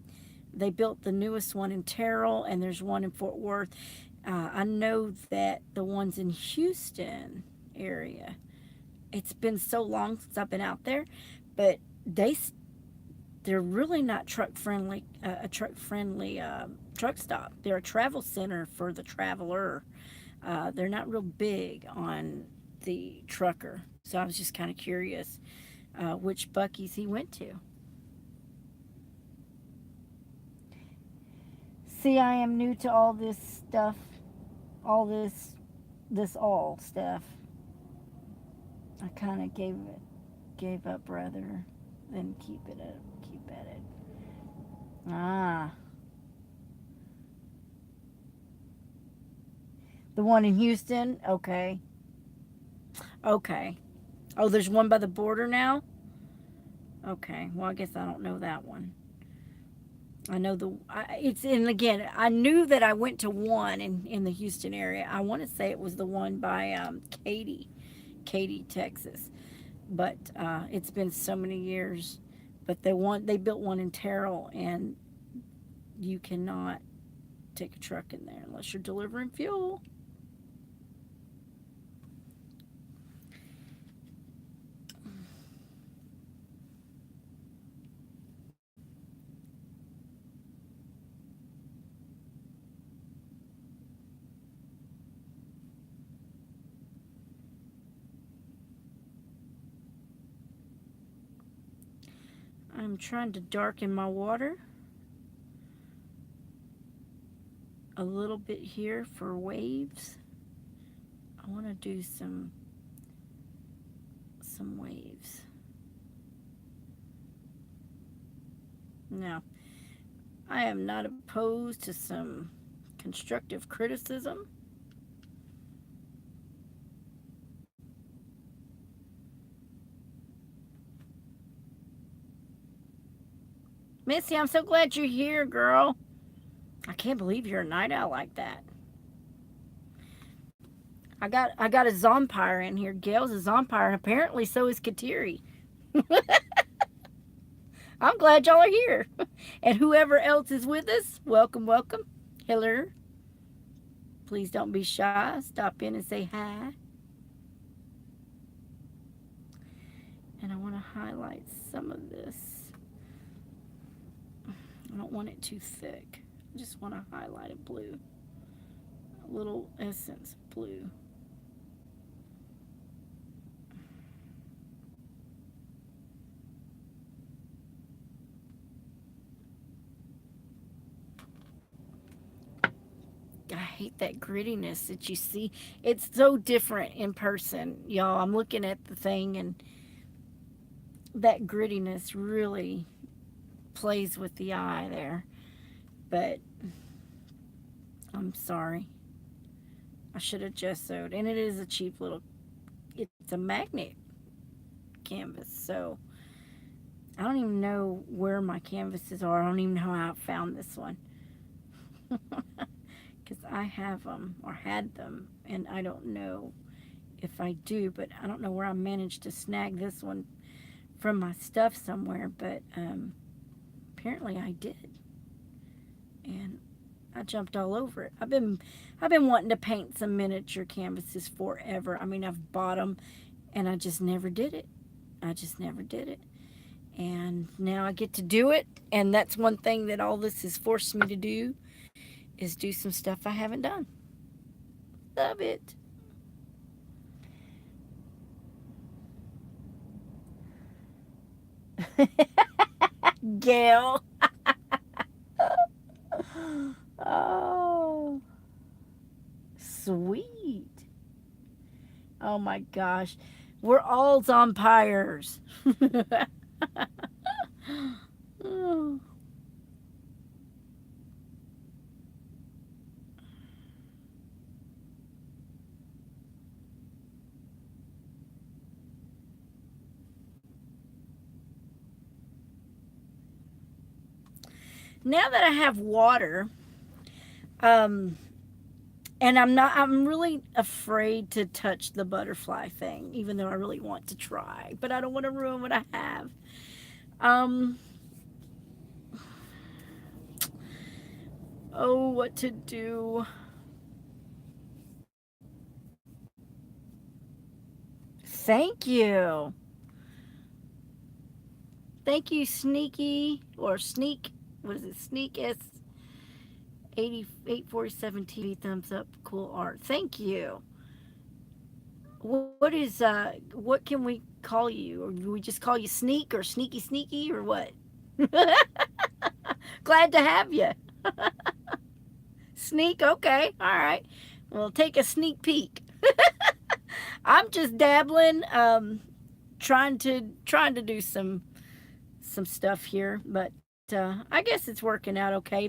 They built the newest one in Terrell, and there's one in Fort Worth. I know that the ones in Houston area, it's been so long since I've been out there, but they they're really not truck friendly. A truck friendly truck stop. They're a travel center for the traveler. They're not real big on the trucker. So I was just kind of curious which Bucky's he went to. See, I am new to all this stuff, all this all stuff. I kind of gave up rather than keep at it. Ah, the one in Houston. Okay, okay. Oh, there's one by the border now. Okay, well I guess I don't know that one. I know it's and again I knew that I went to one in the Houston area. I want to say it was the one by Katy, Texas, but it's been so many years. But they built one in Terrell, and you cannot take a truck in there unless you're delivering fuel. I'm trying to darken my water a little bit here for waves. I want to do some waves. Now, I am not opposed to some constructive criticism. Missy, I'm so glad you're here, girl. I can't believe you're a night owl like that. I got a zompire in here. Gail's a zompire, and apparently so is Kateri. I'm glad y'all are here. And whoever else is with us, welcome, welcome. Hello. Please don't be shy. Stop in and say hi. And I want to highlight some of this. I don't want it too thick. I just want to highlight it blue. A little essence of blue. I hate that grittiness that you see. It's so different in person, y'all. I'm looking at the thing, and that grittiness really plays with the eye there. But I'm sorry. I should have gessoed. And it is a cheap little, it's a magnet canvas. So I don't even know where my canvases are. I don't even know how I found this one. Because I have them or had them, and I don't know if I do, but I don't know where I managed to snag this one from my stuff somewhere, but apparently I did, and I jumped all over it. I've been wanting to paint some miniature canvases forever. I mean, I've bought them, and I just never did it. I just never did it. And now I get to do it, and that's one thing that all this has forced me to do is do some stuff I haven't done. Love it. Gail. Oh, sweet. Oh my gosh. We're all vampires. Oh. Now that I have water, um, And I'm really afraid to touch the butterfly thing, even though I really want to try, but I don't want to ruin what I have. Um, oh, what to do? Thank you. Thank you, Sneaky, or Sneak. What is it? Sneak S 8847 TV thumbs up. Cool art. Thank you. What is what can we call you? Or do we just call you Sneak or Sneaky Sneaky or what? Glad to have you. Sneak, okay. All right. We'll take a sneak peek. I'm just dabbling, trying to do some stuff here, but I guess it's working out okay.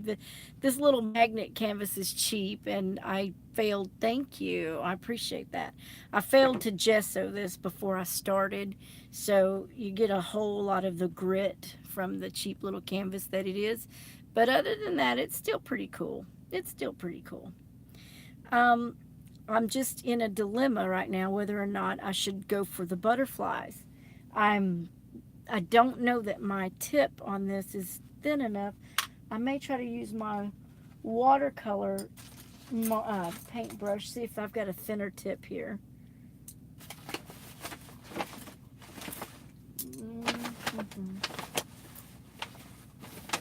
This little magnet canvas is cheap, and I failed. Thank you, I appreciate that. I failed to gesso this before I started, so you get a whole lot of the grit from the cheap little canvas that it is. But other than that, it's still pretty cool. It's still pretty cool. Um, I'm just in a dilemma right now whether or not I should go for the butterflies. I'm I don't know that my tip on this is thin enough. I may try to use my watercolor paintbrush, see if I've got a thinner tip here. Mm-hmm.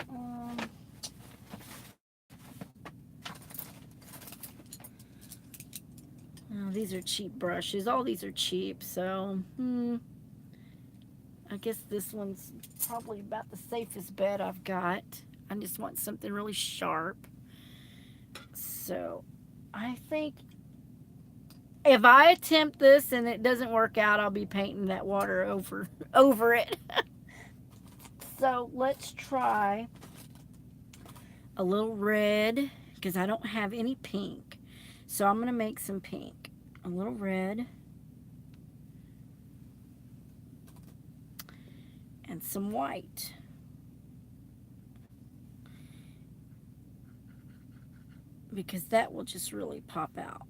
Um, oh, these are cheap brushes. All these are cheap, so I guess this one's probably about the safest bet I've got. I just want something really sharp. So I think if I attempt this and it doesn't work out, I'll be painting that water over it. So let's try a little red because I don't have any pink. So I'm going to make some pink. A little red. And some white. Because that will just really pop out.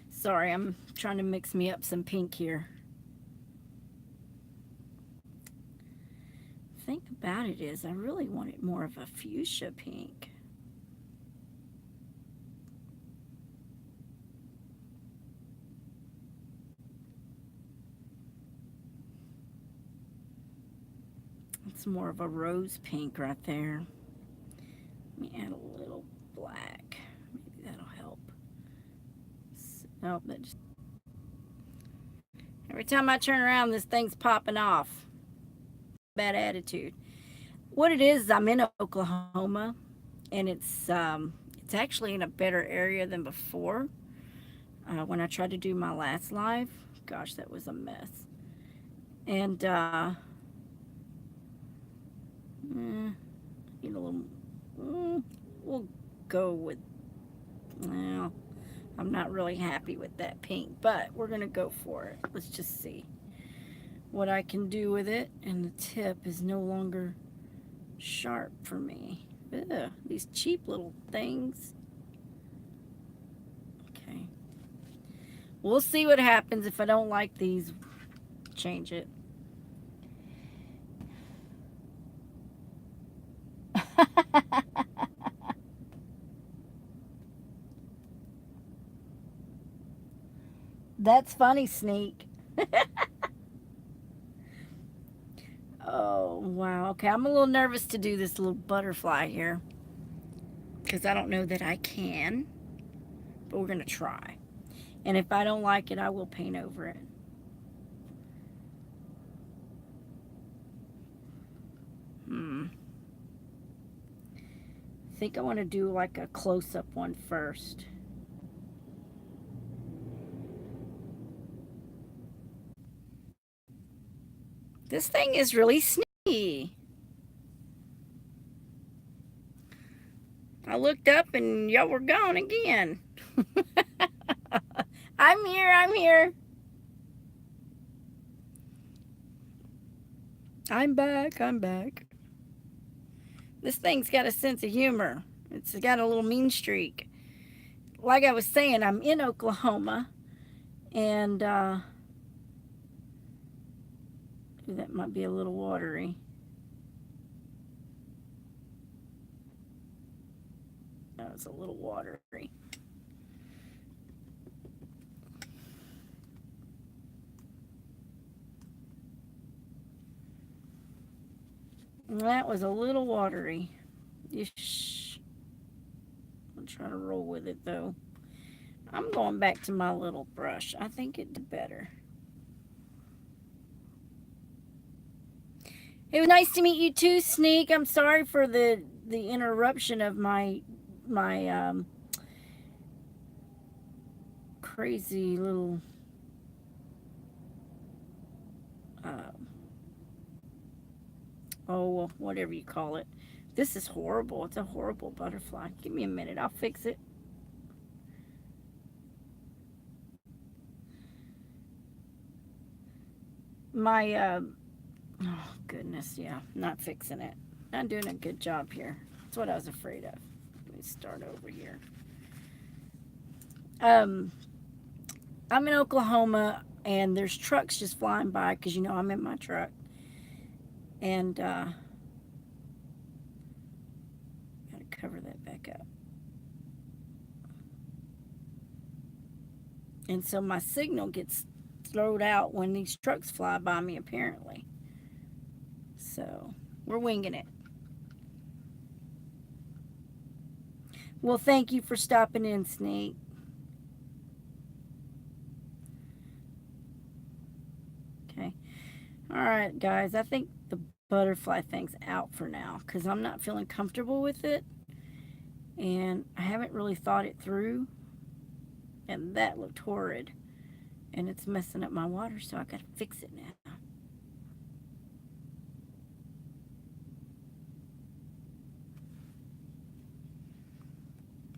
Sorry, I'm trying to mix me up some pink here. Thing about it is I really wanted more of a fuchsia pink. It's more of a rose pink right there. Let me add a little black. Maybe that'll help. Nope, that just... Every time I turn around, this thing's popping off. Bad attitude. What it is, I'm in Oklahoma, and it's actually in a better area than before. When I tried to do my last live, gosh, that was a mess. And need a little. We'll go with. Well, I'm not really happy with that pink, but we're gonna go for it. Let's just see what I can do with it. And the tip is no longer sharp for me. Ugh, these cheap little things. Okay. We'll see what happens. If I don't like these, change it. That's funny, Sneak. Oh, wow. Okay, I'm a little nervous to do this little butterfly here because I don't know that I can, but we're going to try. And if I don't like it, I will paint over it. I think I want to do like a close-up one first. This thing is really sneaky. I looked up and y'all were gone again. I'm here, I'm here. I'm back. I'm back. This thing's got a sense of humor. It's got a little mean streak. Like I was saying, I'm in Oklahoma, and that might be a little watery. That was a little watery. That was a little watery. Ish. I'll try to roll with it though. I'm going back to my little brush. I think it did better. It was nice to meet you too, Sneak. I'm sorry for the interruption of my crazy little uh, oh, whatever you call it. This is horrible. It's a horrible butterfly. Give me a minute. I'll fix it. My oh goodness, yeah, not fixing it. Not doing a good job here. That's what I was afraid of. Let me start over here. Um, I'm in Oklahoma, and there's trucks just flying by because you know I'm in my truck, and gotta cover that back up. And so my signal gets thrown out when these trucks fly by me, apparently. So we're winging it. Well, thank you for stopping in, Snake. Okay. All right, guys. I think the butterfly thing's out for now because I'm not feeling comfortable with it. And I haven't really thought it through. And that looked horrid. And it's messing up my water, so I gotta fix it now.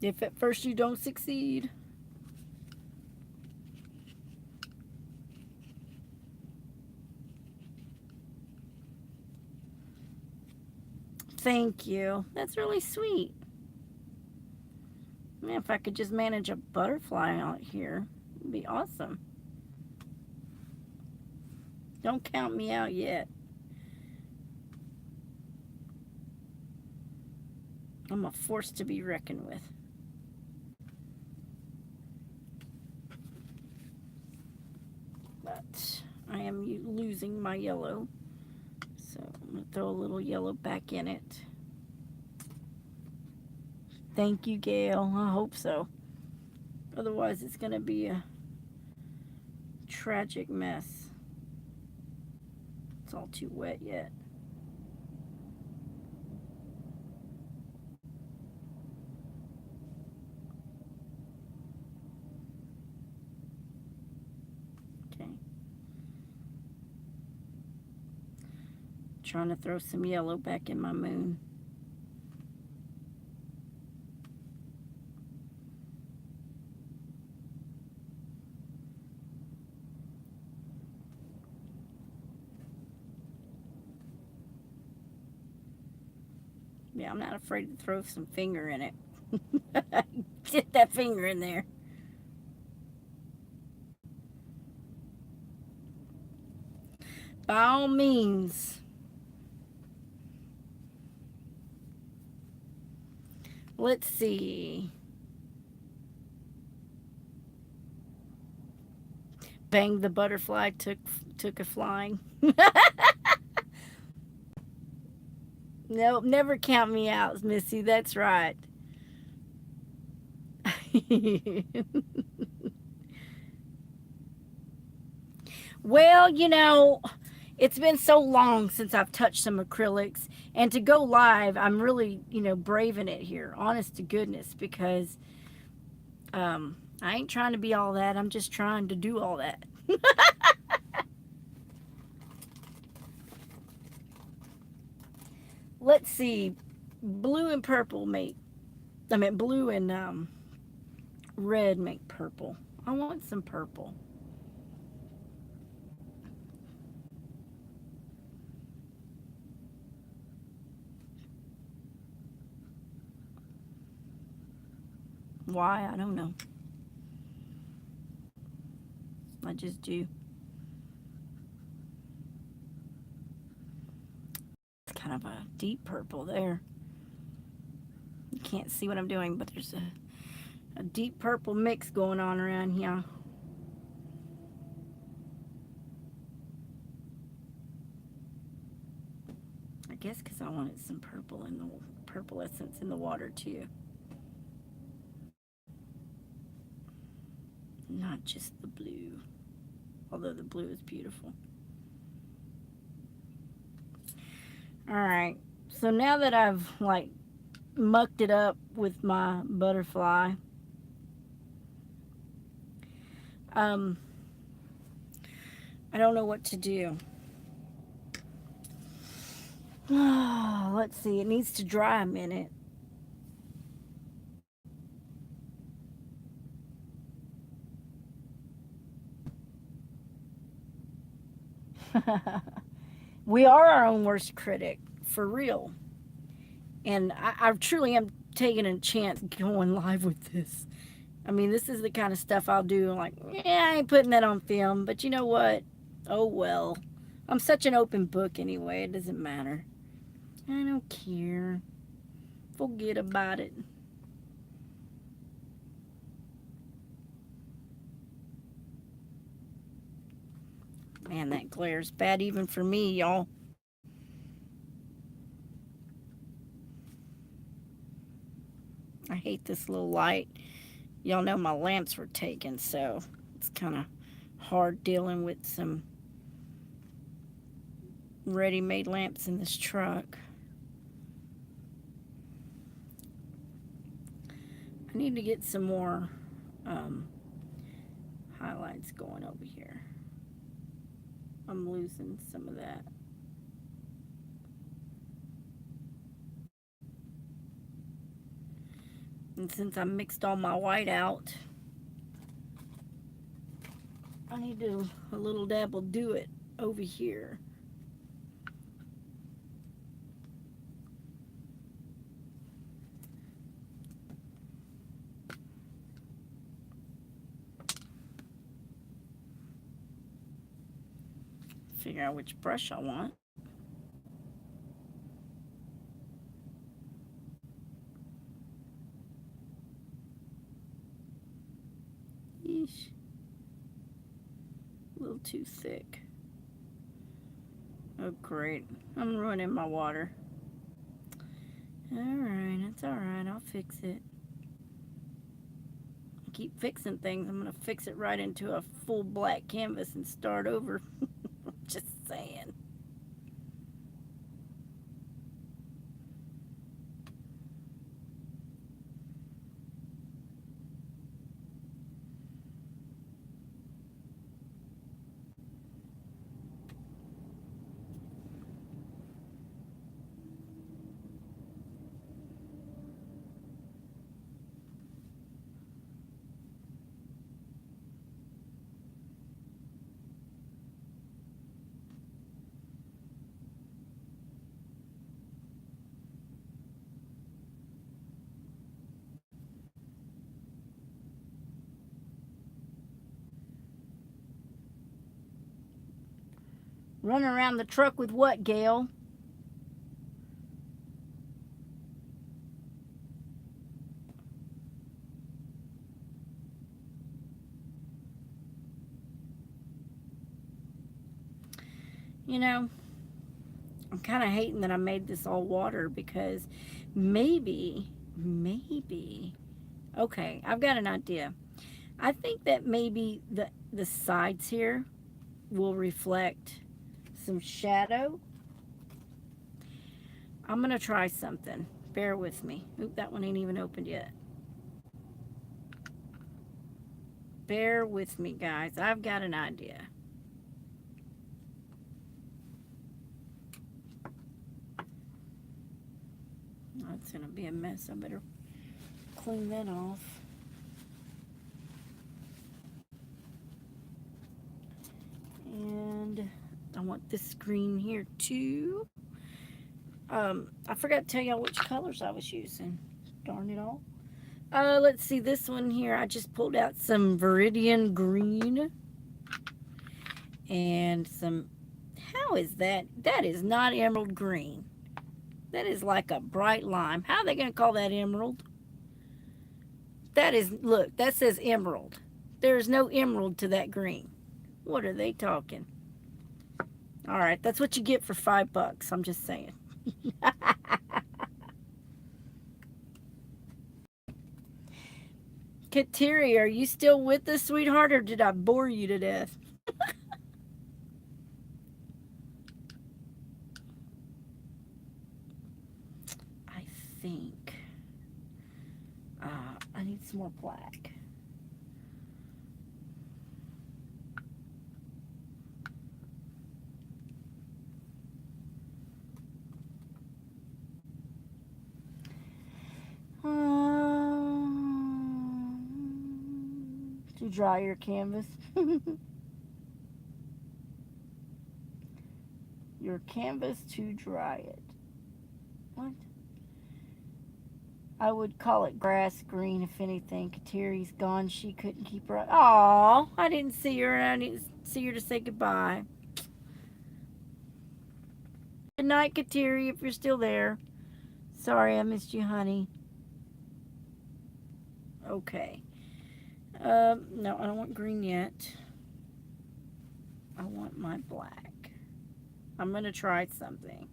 If at first you don't succeed. Thank you. That's really sweet. Man, if I could just manage a butterfly out here, it'd be awesome. Don't count me out yet. I'm a force to be reckoned with. But I am losing my yellow. So I'm going to throw a little yellow back in it. Thank you, Gail. I hope so. Otherwise, it's going to be a tragic mess. It's all too wet yet. Okay. Trying to throw some yellow back in my moon. Yeah, I'm not afraid to throw some finger in it. Get that finger in there. By all means. Let's see. Bang, the butterfly took a flying. Nope, never count me out, Missy. That's right. Well, you know, it's been so long since I've touched some acrylics, and to go live, I'm really, braving it here, honest to goodness, because I ain't trying to be all that. I'm just trying to do all that. Let's see. Blue and purple blue and red make purple. I want some purple. Why? I don't know. I just do. It's kind of a deep purple there. You can't see what I'm doing, but there's a deep purple mix going on around here. I guess because I wanted some purple essence in the water too. Not just the blue, although the blue is beautiful. All right, so now that I've like mucked it up with my butterfly, I don't know what to do. Let's see, it needs to dry a minute. We are our own worst critic, for real. And I truly am taking a chance going live with this. I mean, this is the kind of stuff I'll do. Like, yeah, I ain't putting that on film, but you know what? Oh well. I'm such an open book anyway, it doesn't matter. I don't care. Forget about it. Man, that glare's bad even for me, y'all. I hate this little light. Y'all know my lamps were taken, so it's kind of hard dealing with some ready-made lamps in this truck. I need to get some more highlights going over here. I'm losing some of that. And since I mixed all my white out, I need to, a little dab will do it over here. Figure out which brush I want. Yeesh. A little too thick. Oh great, I'm ruining my water. Alright, it's alright, I'll fix it. I keep fixing things, I'm gonna fix it right into a full black canvas and start over. Just saying. Running around the truck with what, Gail? You know, I'm kind of hating that I made this all water because maybe, okay, I've got an idea. I think that maybe the sides here will reflect some shadow. I'm gonna try something. Bear with me. Oop, that one ain't even opened yet. Bear with me, guys. I've got an idea. That's gonna be a mess. I better clean that off. And I want this green here too. I forgot to tell y'all which colors I was using. Darn it all. Let's see this one here. I just pulled out some Viridian Green and some, how is that? That is not emerald green. That is like a bright lime. How are they going to call that emerald? That is, look, that says emerald. There's no emerald to that green. What are they talking? All right, that's what you get for $5. I'm just saying. Kateri, are you still with us, sweetheart, or did I bore you to death? I think I need some more black. To dry your canvas. Your canvas to dry it. What? I would call it grass green if anything. Kateri's gone. She couldn't keep her. Aw, I didn't see her. I didn't see her to say goodbye. Good night, Kateri, if you're still there. Sorry, I missed you, honey. Okay. No, I don't want green yet. I want my black. I'm going to try something.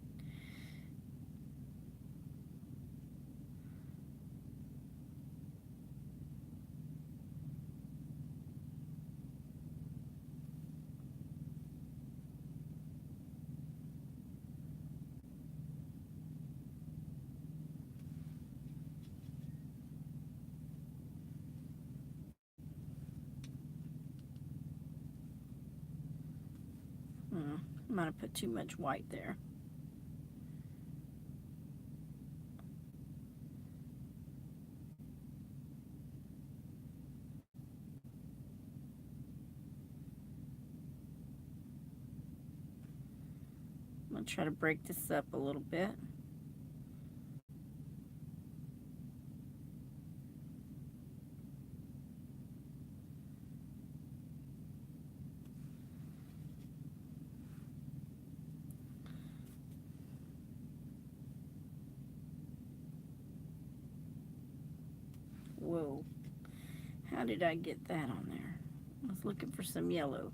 Might have put too much white there. I'm going to try to break this up a little bit. Whoa. How did I get that on there? I was looking for some yellow.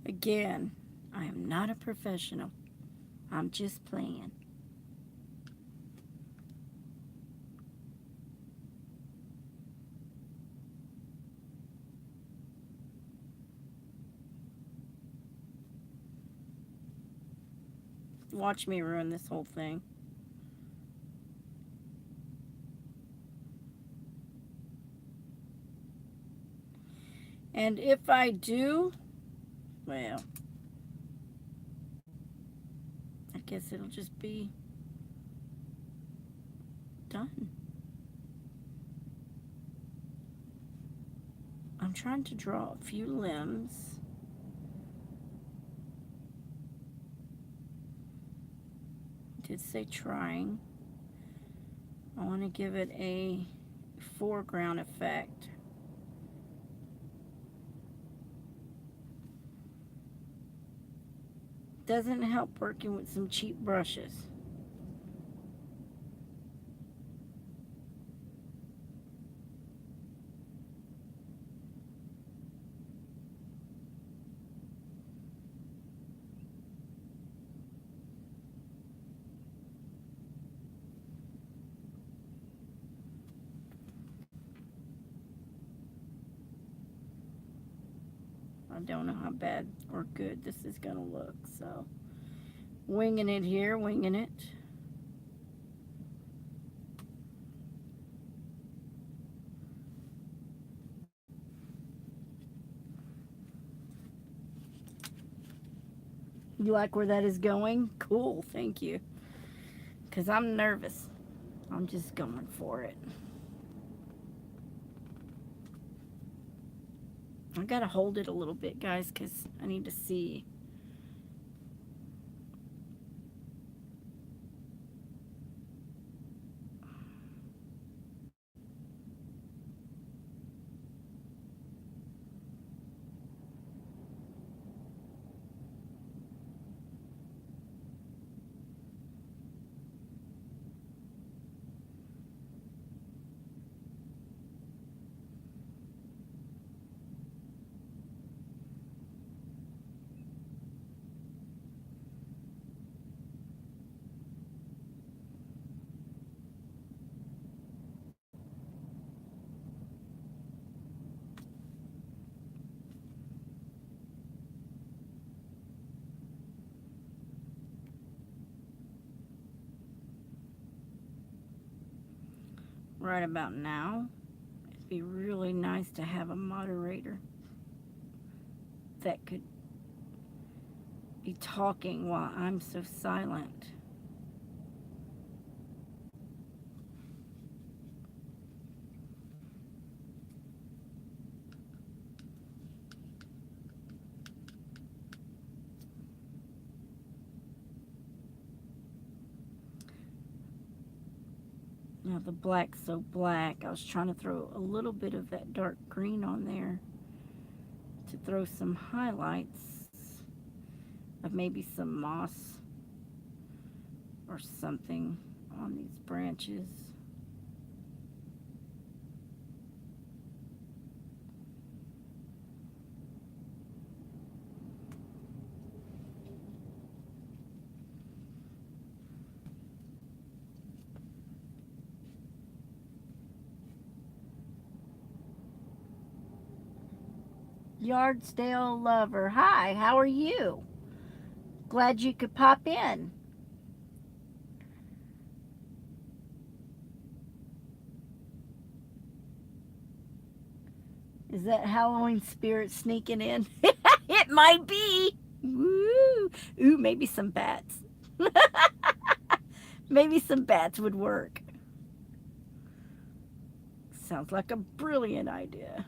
Again, I am not a professional. I'm just playing. Watch me ruin this whole thing. And if I do, well, I guess it'll just be done. I'm trying to draw a few limbs. I did say trying. I want to give it a foreground effect. Doesn't help working with some cheap brushes. I don't know how bad or good this is going to look, so winging it here, winging it. You like where that is going? Cool, thank you. Because I'm nervous. I'm just going for it. I gotta hold it a little bit, guys, because I need to see. Right about now, it'd be really nice to have a moderator that could be talking while I'm so silent. Now the black's so black, I was trying to throw a little bit of that dark green on there to throw some highlights of maybe some moss or something on these branches. Yardsdale Lover, hi, how are you? Glad you could pop in. Is that Halloween spirit sneaking in? It might be. Woo! Ooh, maybe some bats. Maybe some bats would work. Sounds like a brilliant idea.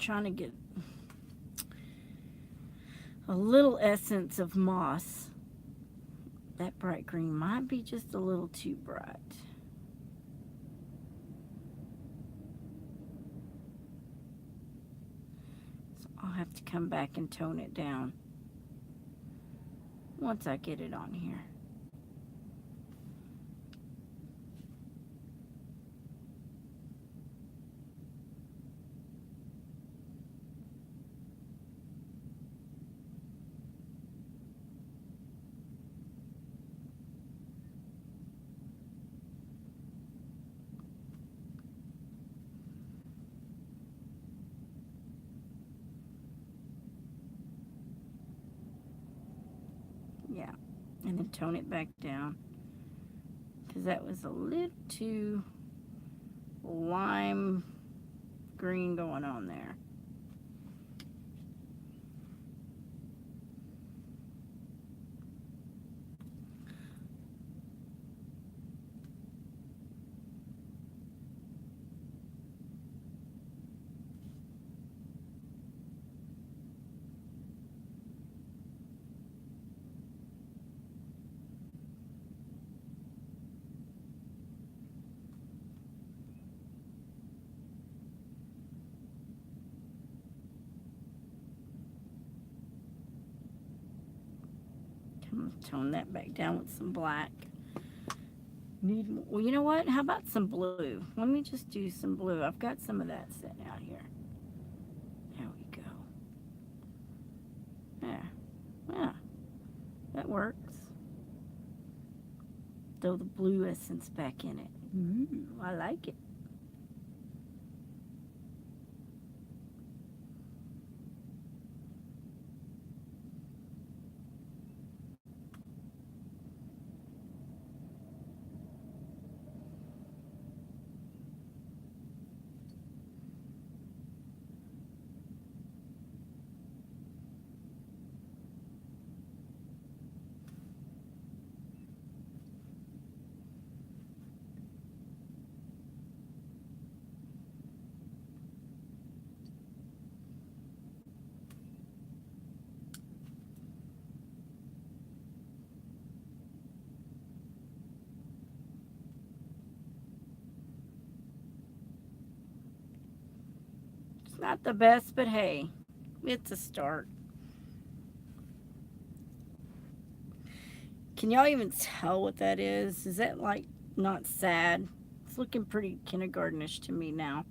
Trying to get a little essence of moss. That bright green might be just a little too bright. So I'll have to come back and tone it down once I get it on here. Yeah, and then tone it back down because that was a little too lime green going on there. Tone that back down with some black. Need more. Well, you know what? How about some blue? Let me just do some blue. I've got some of that sitting out here. There we go. There. Yeah, that works. Throw the blue essence back in it. Ooh, I like it. Not the best, but hey, it's a start. Can y'all even tell what that is? Is that like not sad? It's looking pretty kindergartenish to me now.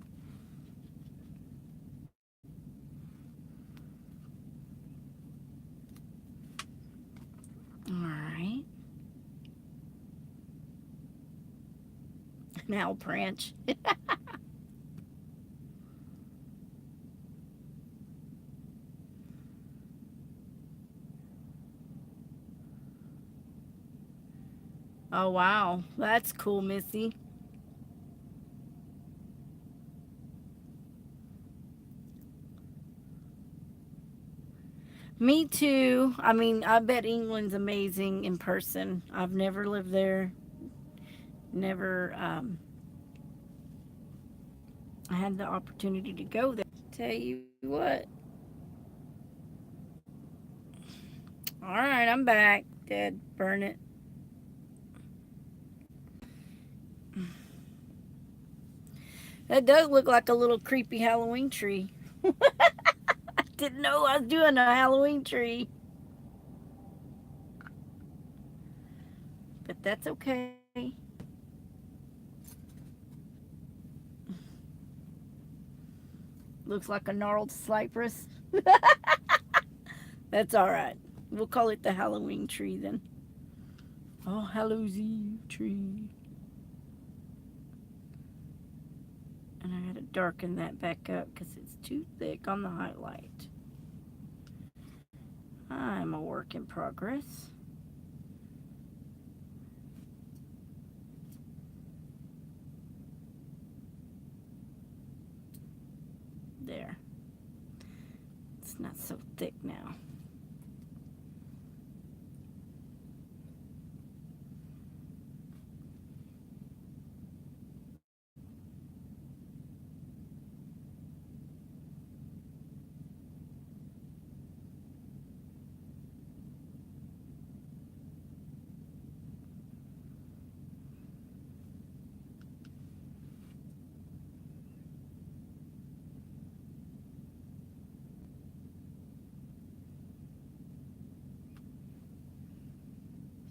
All right. Now branch. Oh wow, that's cool, Missy. Me too. I mean, I bet England's amazing in person. I've never lived there. Never I had the opportunity to go there. Tell you what. All right, I'm back. Dead. Burn it. That does look like a little creepy Halloween tree. Didn't know I was doing a Halloween tree. But that's okay. Looks like a gnarled cypress. That's all right. We'll call it the Halloween tree then. Oh, Hallows Eve tree. And I gotta darken that back up because it's too thick on the highlight. I'm a work in progress. There. It's not so thick now.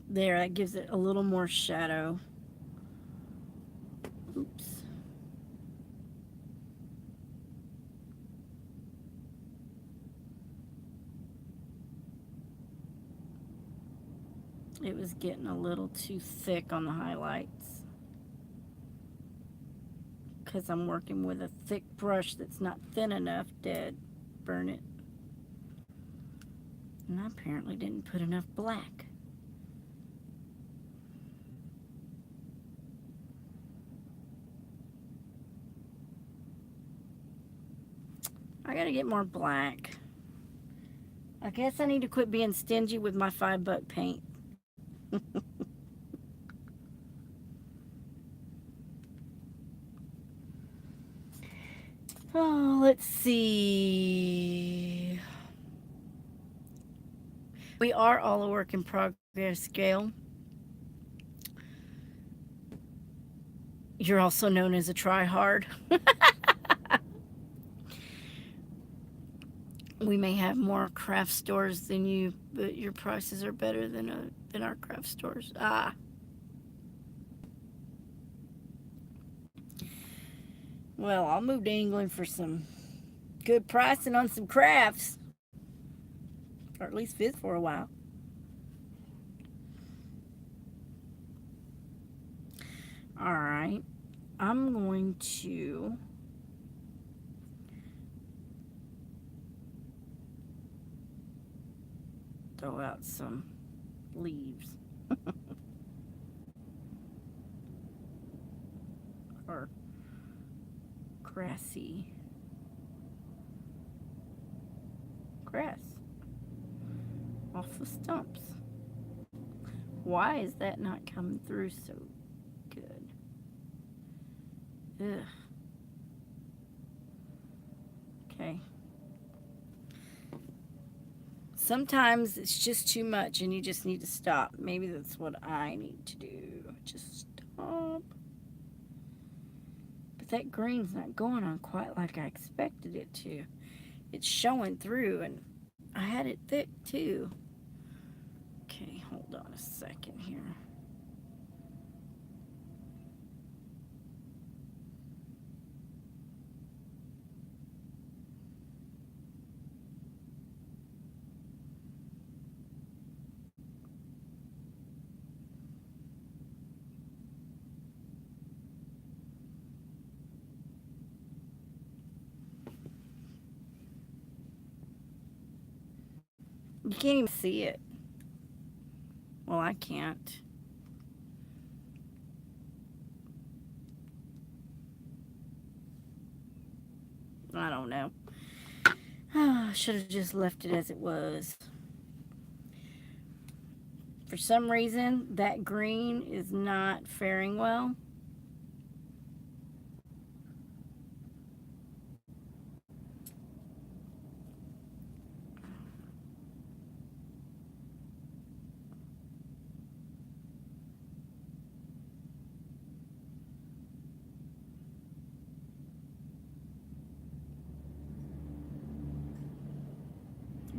There, that gives it a little more shadow. Oops. It was getting a little too thick on the highlights because I'm working with a thick brush that's not thin enough. Dead. Burn it. And I apparently didn't put enough black. I gotta get more black. I guess I need to quit being stingy with my $5 paint. Oh, let's see. We are all a work in progress, Gail. You're also known as a try-hard. We may have more craft stores than you, but your prices are better than our craft stores. Ah. Well, I'll move to England for some good pricing on some crafts, or at least visit for a while. All right, I'm going to throw out some leaves or grassy grass off the stumps. Why is that not coming through so good? Ugh. Okay. Sometimes it's just too much and you just need to stop. Maybe that's what I need to do. Just stop. But But that green's not going on quite like I expected it to. It's showing through, and I had it thick too. Okay, hold on a second here. You can't even see it. Well, I can't. I don't know. I should have just left it as it was. For some reason, that green is not faring well.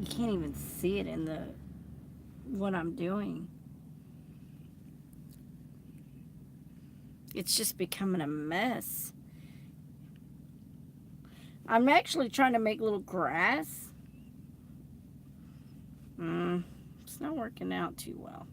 You can't even see it in the what I'm doing. It's just becoming a mess. I'm actually trying to make little grass. It's not working out too well.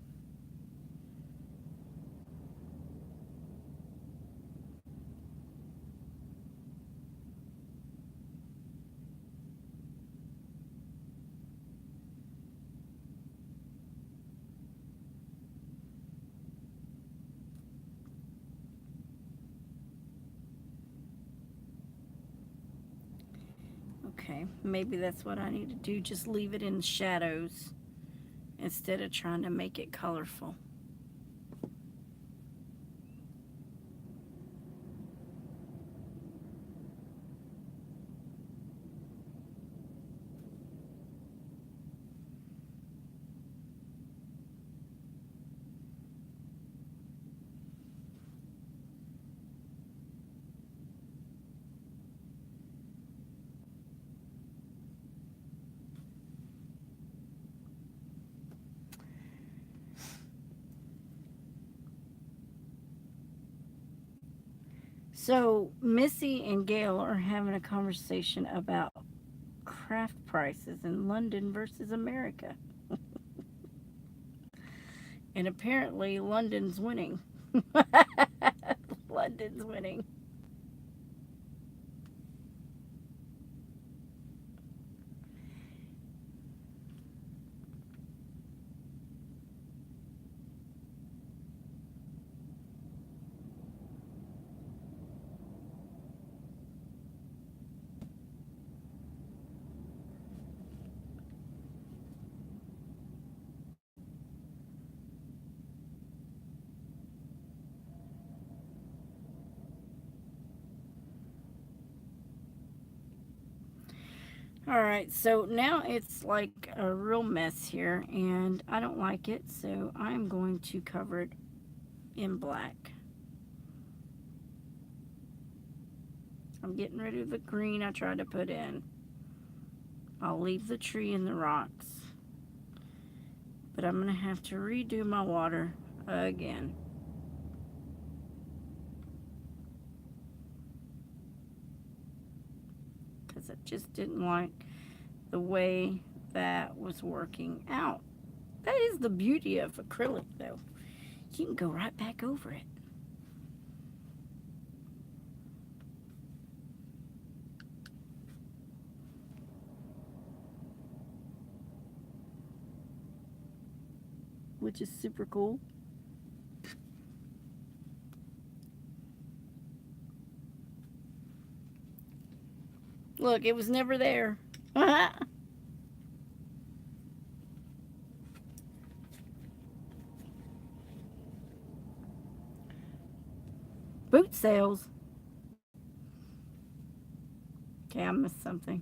Okay, maybe that's what I need to do. Just leave it in shadows instead of trying to make it colorful. So, Missy and Gail are having a conversation about craft prices in London versus America. And apparently, London's winning. London's winning. All right, so now it's like a real mess here, and I don't like it, so I'm going to cover it in black. I'm getting rid of the green I tried to put in. I'll leave the tree and the rocks, but I'm going to have to redo my water again. Because I just didn't like the way that was working out. That is the beauty of acrylic, though. You can go right back over it. Which is super cool. Look, it was never there. Boot sales. Okay, I missed something.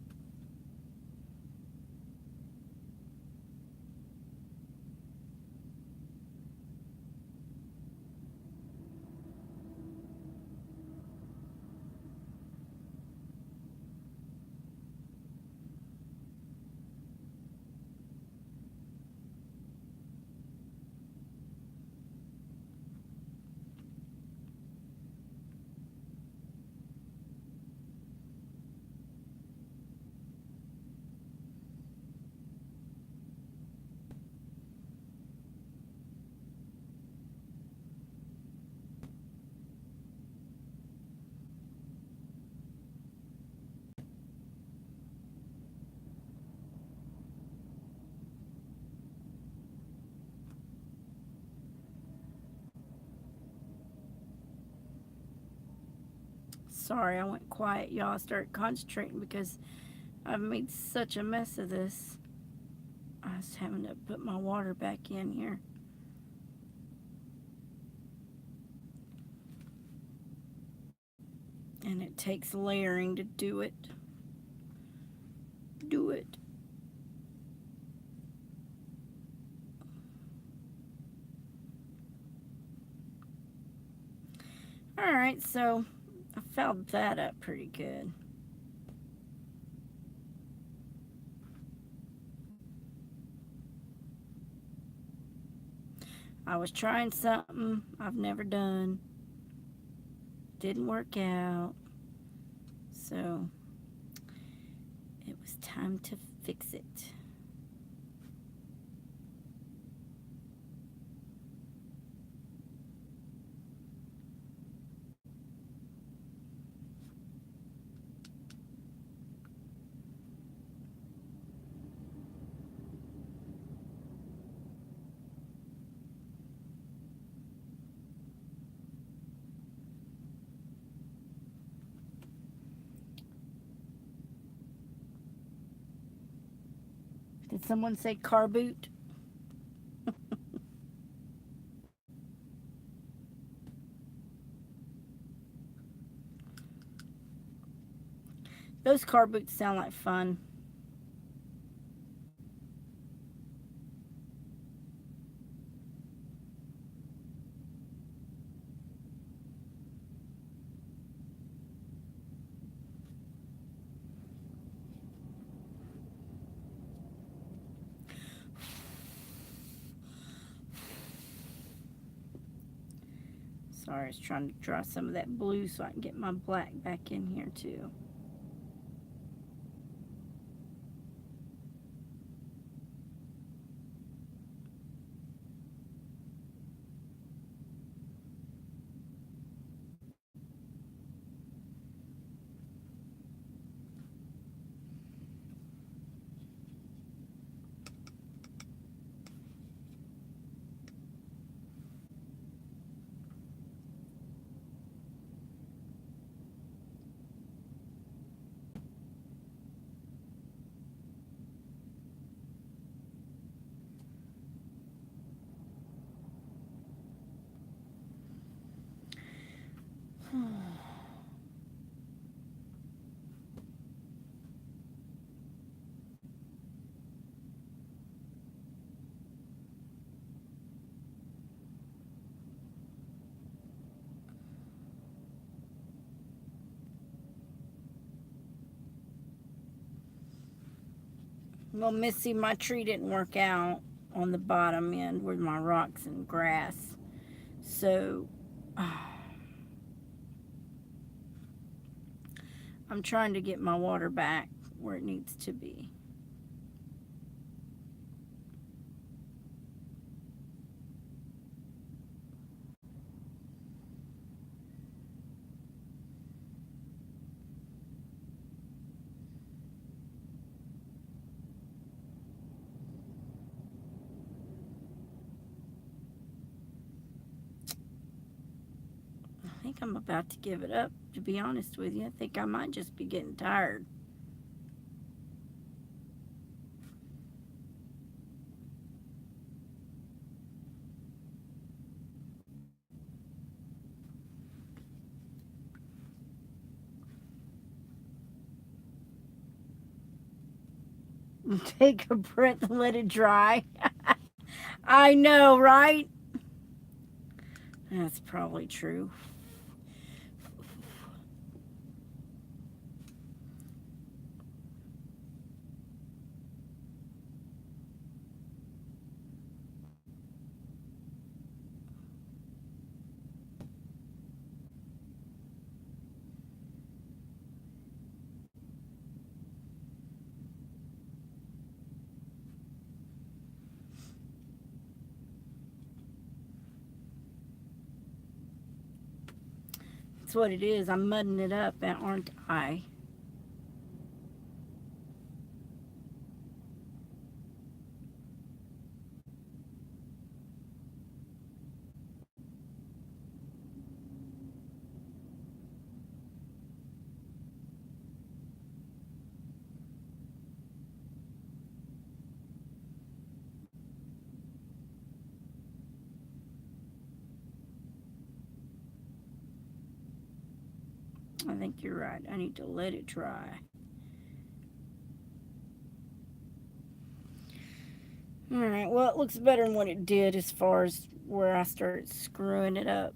Sorry, I went quiet, y'all. I started concentrating because I've made such a mess of this. I was having to put my water back in here. And it takes layering to do it. Do it. Alright, so I fouled that up pretty good. I was trying something I've never done. Didn't work out. So it was time to fix it. Did someone say car boot? Those car boots sound like fun. Sorry, I was trying to draw some of that blue so I can get my black back in here too. Well, Missy, my tree didn't work out on the bottom end with my rocks and grass. So I'm trying to get my water back where it needs to be. I think I'm about to give it up, to be honest with you. I think I might just be getting tired. Take a breath and let it dry. I know, right? That's probably true. That's what it is. I'm mudding it up, aren't I? I think you're right. I need to let it dry. All right. Well, it looks better than what it did as far as where I started screwing it up.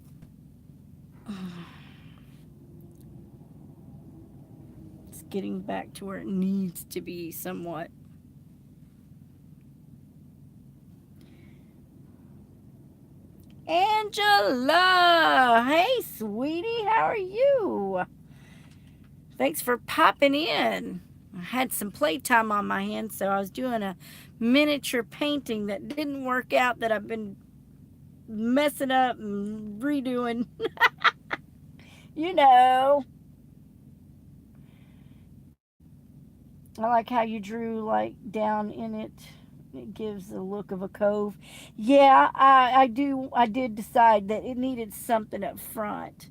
It's getting back to where it needs to be somewhat. Angela! Hey, sweetie, how are you? Thanks for popping in. I had some playtime on my hands, so I was doing a miniature painting that didn't work out that I've been messing up and redoing. you know. I like how you drew like down in it. It gives the look of a cove. Yeah, I do. I did decide that it needed something up front.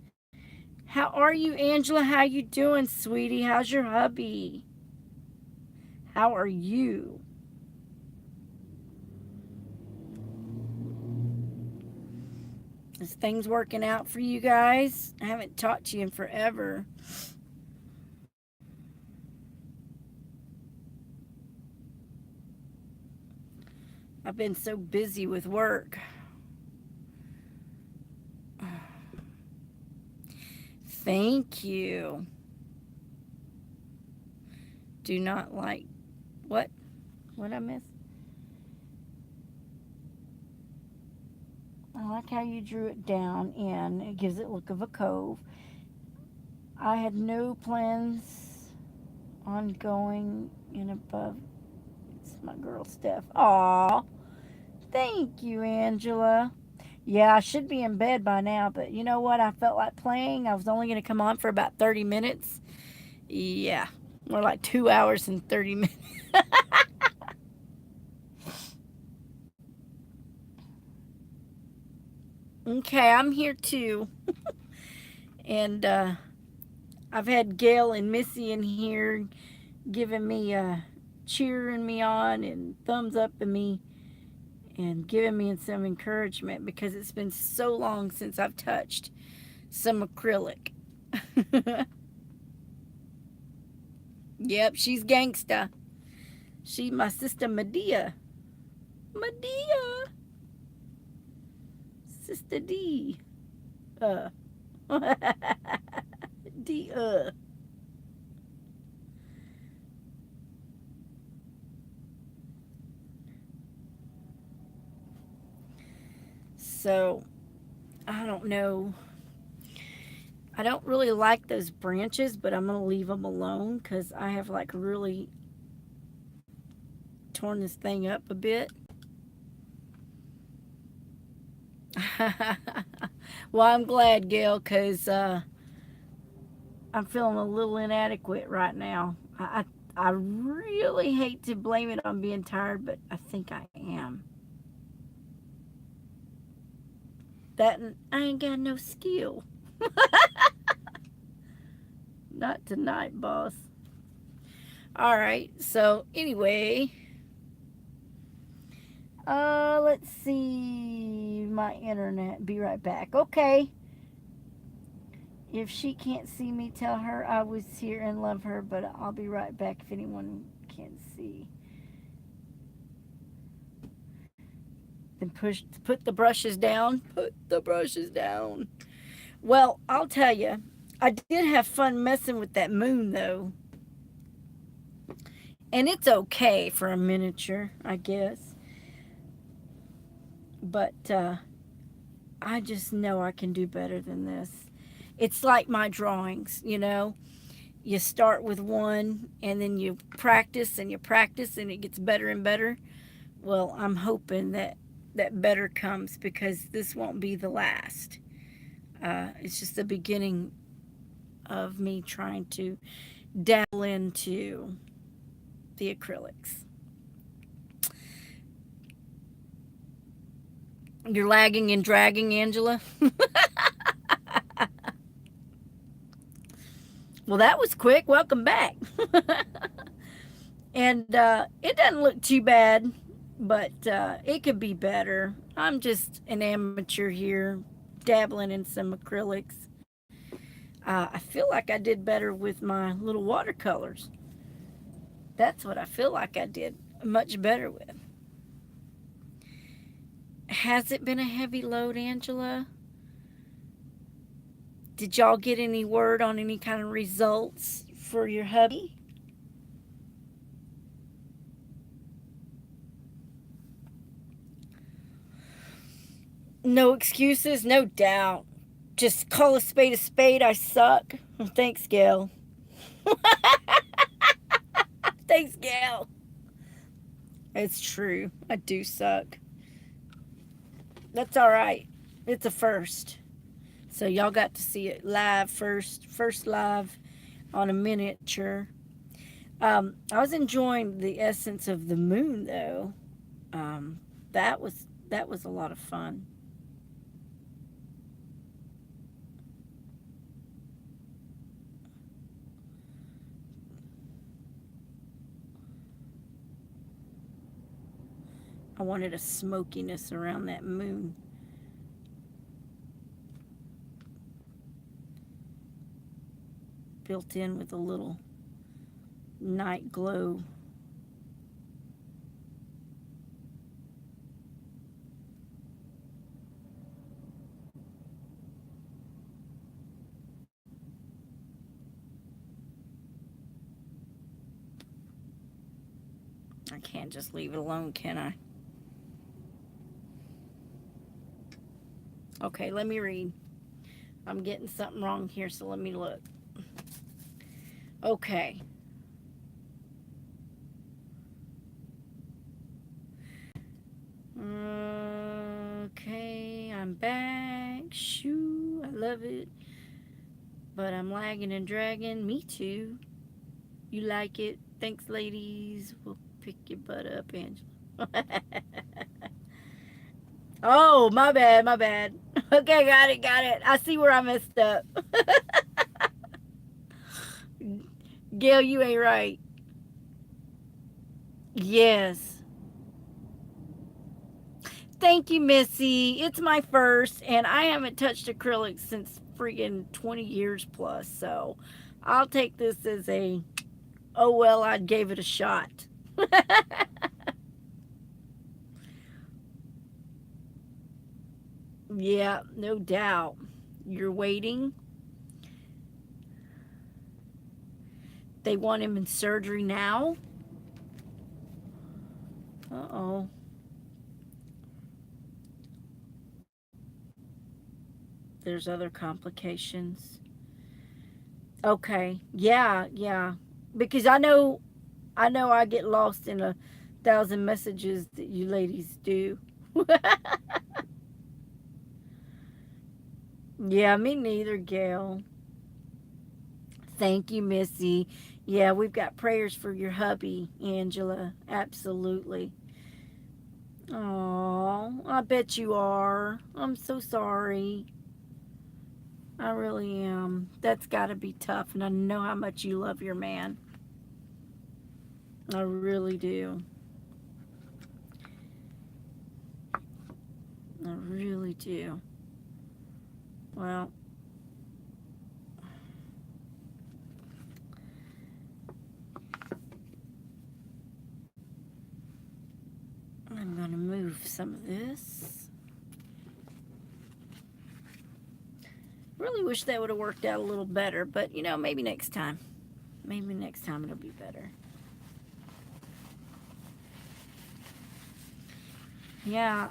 How are you, Angela? How you doing, sweetie? How's your hubby? How are you? Is things working out for you guys? I haven't talked to you in forever. I've been so busy with work. Thank you. Do not like what? What I miss? I like how you drew it down in. It gives it look of a cove. I had no plans on going in above. It's my girl Steph. Aw, thank you, Angela. Yeah, I should be in bed by now, but you know what? I felt like playing. I was only going to come on for about 30 minutes. Yeah, more like 2 hours and 30 minutes. Okay, I'm here too. And I've had Gail and Missy in here giving me, cheering me on and thumbs up at me and giving me some encouragement because it's been so long since I've touched some acrylic. Yep, she's gangsta. She's my sister Medea. Medea. Sister D. Uh. D. So, I don't know. I don't really like those branches, but I'm going to leave them alone because I have like really torn this thing up a bit. Well, I'm glad, Gail, because I'm feeling a little inadequate right now. I really hate to blame it on being tired, but I think I am. That I ain't got no skill. Not tonight, boss. All right. So anyway, let's see my internet. Be right back. Okay. If she can't see me, tell her I was here and love her, but I'll be right back if anyone can't see. Then put the brushes down. Put the brushes down. Well, I'll tell you, I did have fun messing with that moon though. And it's okay for a miniature, I guess. But I just know I can do better than this. It's like my drawings, you know. You start with one and then you practice and you practice and it gets better and better. Well, I'm hoping that that better comes because this won't be the last. It's just the beginning of me trying to dabble into the acrylics. You're lagging and dragging, Angela. Well, that was quick. Welcome back. And it doesn't look too bad, but it could be better. I'm just an amateur here, dabbling in some acrylics. I feel like I did better with my little watercolors. That's what I feel like I did much better with. Has it been a heavy load, Angela? Did y'all get any word on any kind of results for your hubby? No excuses, no doubt. Just call a spade a spade. I suck. Thanks, Gail. Thanks, Gail. It's true. I do suck. That's all right. It's a first. So y'all got to see it live first live on a miniature. I was enjoying the essence of the moon though. Um, that was a lot of fun. I wanted a smokiness around that moon. Built in with a little night glow. I can't just leave it alone, can I? Okay, let me read. I'm getting something wrong here, so let me look. Okay. Okay, I'm back. Shoo, I love it. But I'm lagging and dragging. Me too. You like it? Thanks, ladies. We'll pick your butt up, Angela. Oh, my bad, my bad. Okay, got it. I see where I messed up. Gail, you ain't right. Yes. Thank you, Missy. It's my first, and I haven't touched acrylic since friggin' 20 years plus, so I'll take this as a, oh well, I gave it a shot. Yeah, no doubt. You're waiting. They want him in surgery now. Uh-oh. There's other complications. Okay. Yeah, yeah. Because I know I get lost in a thousand messages that you ladies do. Yeah, me neither, Gail. Thank you, Missy. Yeah, we've got prayers for your hubby, Angela. Absolutely. Oh, I bet you are. I'm so sorry. I really am. That's got to be tough, and I know how much you love your man. I really do. I really do. Well, I'm going to move some of this. Really wish that would have worked out a little better, but maybe next time. Maybe next time it'll be better. Yeah,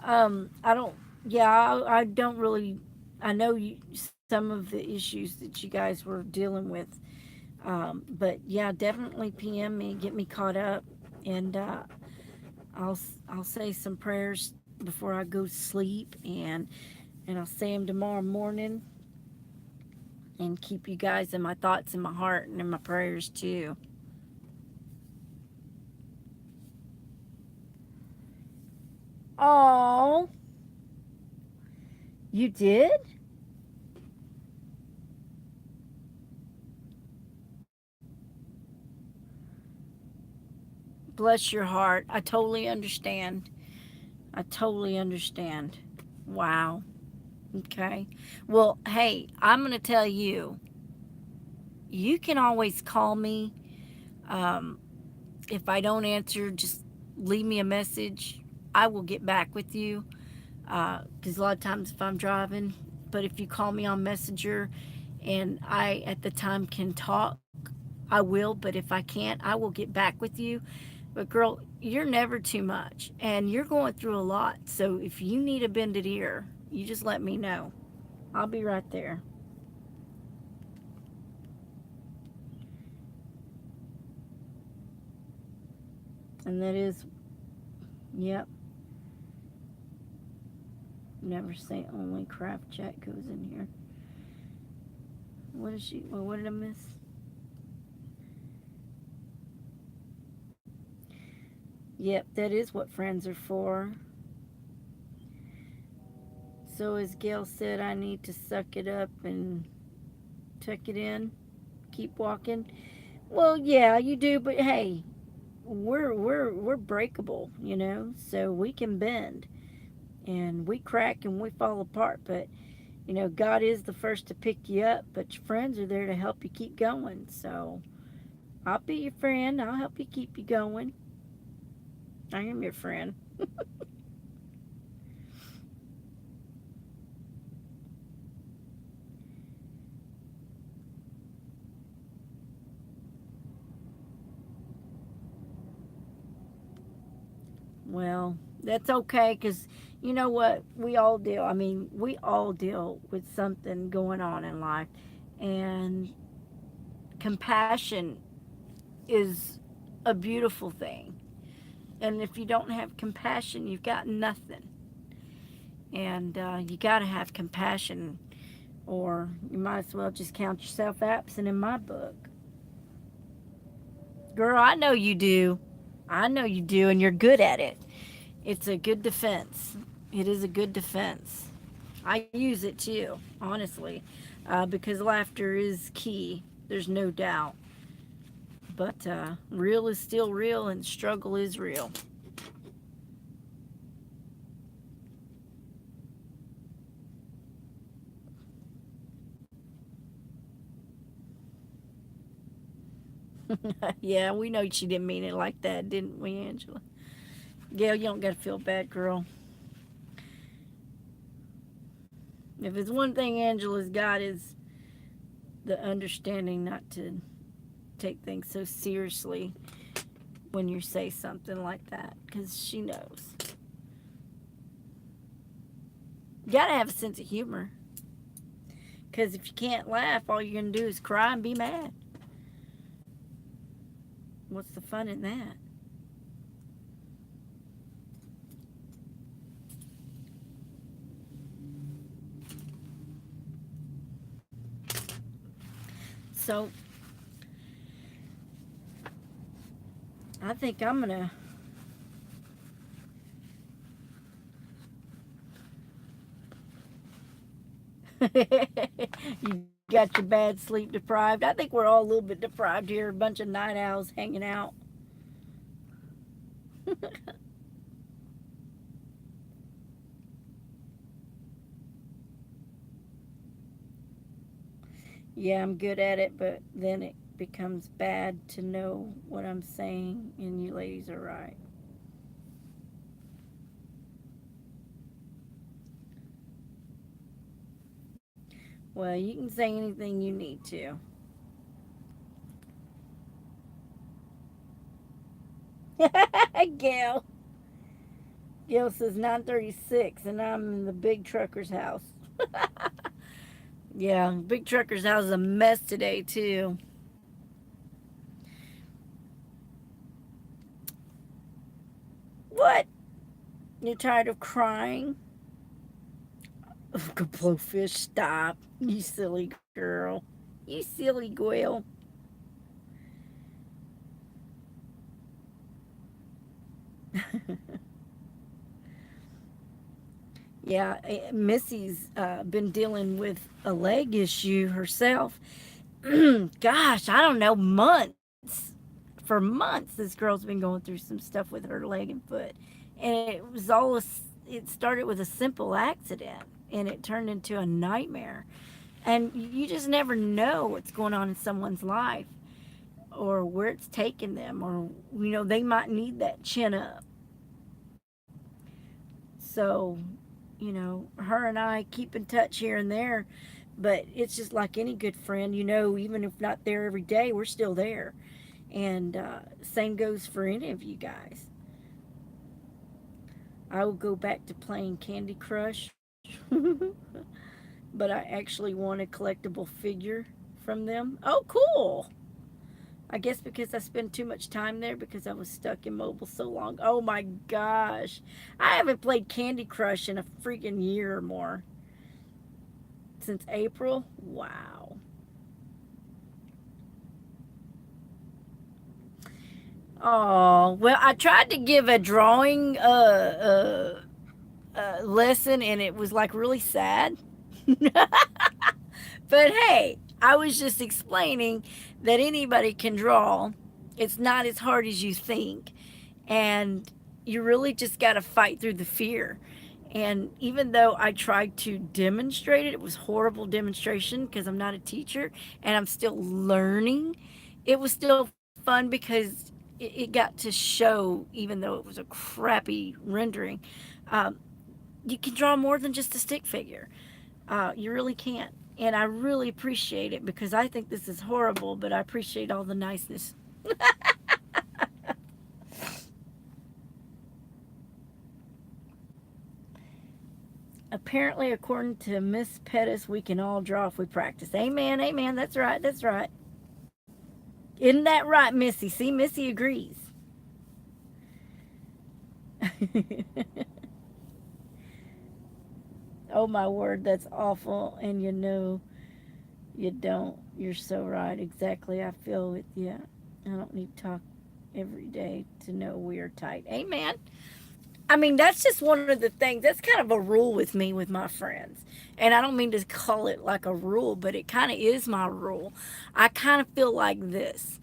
I don't, yeah, I don't really, I know some of the issues that you guys were dealing with, but yeah, definitely PM me, get me caught up, and I'll say some prayers before I go to sleep, and I'll say them tomorrow morning, and keep you guys in my thoughts and my heart and in my prayers too. Oh, you did? Bless your heart. I totally understand. I totally understand. Wow. Okay. Well, hey, I'm going to tell you. you can always call me. Um, if I don't answer, just leave me a message. I will get back with you. Because a lot of times if I'm driving, but if you call me on Messenger and I at the time can talk, I will. But if I can't, I will get back with you. But girl, you're never too much, and you're going through a lot. So if you need a bended ear, you just let me know. I'll be right there. And that is, yep. Never say only craft chat goes in here. What is she? Well, what did I miss? Yep, that is what friends are for. So as Gail said, I need to suck it up and tuck it in, keep walking. Well, yeah, you do, but hey, we're breakable, so we can bend and we crack and we fall apart. But God is the first to pick you up, but your friends are there to help you keep going. So I'll be your friend. I'll help you keep you going. I am your friend. Well, that's okay because you know what? We all deal. I mean, we all deal with something going on in life. And compassion is a beautiful thing. And if you don't have compassion, you've got nothing. And you got to have compassion, or you might as well just count yourself absent in my book. Girl, I know you do. I know you do, and you're good at it. It's a good defense. It is a good defense. I use it too, honestly, because laughter is key. There's no doubt. But real is still real, and struggle is real. Yeah, we know she didn't mean it like that, didn't we, Angela? Gail, you don't got to feel bad, girl. If it's one thing Angela's got is the understanding not to take things so seriously when you say something like that, because she knows. You got to have a sense of humor, because if you can't laugh, all you're going to do is cry and be mad. What's the fun in that? So I think I'm gonna. You got your bad sleep deprived. I think we're all a little bit deprived here. A bunch of night owls hanging out. Yeah, I'm good at it, but then it becomes bad to know what I'm saying, and you ladies are right. Well, you can say anything you need to. Gail. Gail says 9:36, and I'm in the big trucker's house. Yeah, big trucker's house is a mess today too. What? You're tired of crying? Blowfish, stop. You silly girl. You silly Goyle. Yeah, Missy's been dealing with a leg issue herself. Gosh, I don't know, months. For months, this girl's been going through some stuff with her leg and foot. And it started with a simple accident and it turned into a nightmare. And you just never know what's going on in someone's life or where it's taking them, or, they might need that chin up. So, her and I keep in touch here and there, but it's just like any good friend, even if not there every day, we're still there. And same goes for any of you guys. I will go back to playing Candy Crush, but I actually want a collectible figure from them. Oh, cool! I guess because I spend too much time there because I was stuck in mobile so long. Oh my gosh. I haven't played Candy Crush in a freaking year or more. Since April? Wow. Oh, well, I tried to give a drawing lesson and it was like really sad. But hey, I was just explaining that anybody can draw. It's not as hard as you think. And you really just got to fight through the fear. And even though I tried to demonstrate it, it was horrible demonstration because I'm not a teacher and I'm still learning. It was still fun because it got to show, even though it was a crappy rendering, um, you can draw more than just a stick figure. You really can't. And I really appreciate it because I think this is horrible, but I appreciate all the niceness. Apparently, according to Miss Pettis, we can all draw if we practice. Amen, amen. That's right, that's right. Isn't that right, Missy? See, Missy agrees. Oh my word, that's awful. And you don't. You're so right. Exactly. I feel with you. I don't need to talk every day to know we are tight. Amen. I mean, that's just one of the things. That's kind of a rule with me with my friends. And I don't mean to call it like a rule, but it kind of is my rule. I kind of feel like this.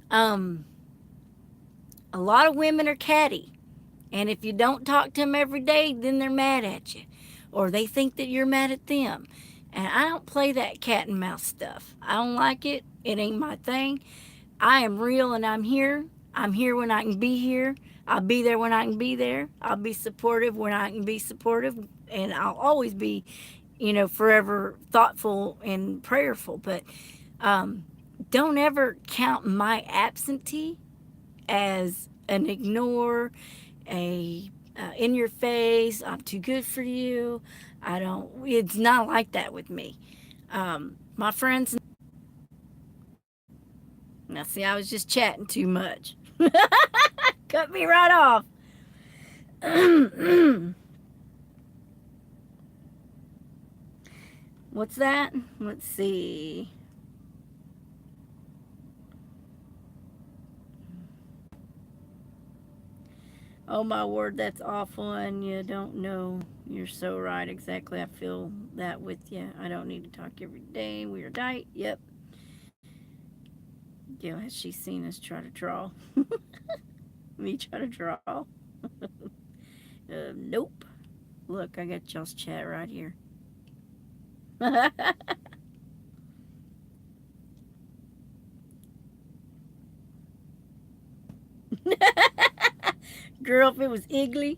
Um, a lot of women are catty. And if you don't talk to them every day, then they're mad at you. Or they think that you're mad at them. And I don't play that cat and mouse stuff. I don't like it. It ain't my thing. I am real and I'm here. I'm here when I can be here. I'll be there when I can be there. I'll be supportive when I can be supportive. And I'll always be, forever thoughtful and prayerful. But um, don't ever count my absentee as an ignore, a in your face, I'm too good for you. I don't, it's not like that with me. My friends, now see, I was just chatting too much. Cut me right off. What's that? Let's see. Oh my word, that's awful, and you don't know. You're so right. Exactly. I feel that with you. I don't need to talk every day. We are tight. Yep. Yeah, has she seen us try to draw? Me try to draw? Nope. Look, I got y'all's chat right here. Girl, if it was Iggly,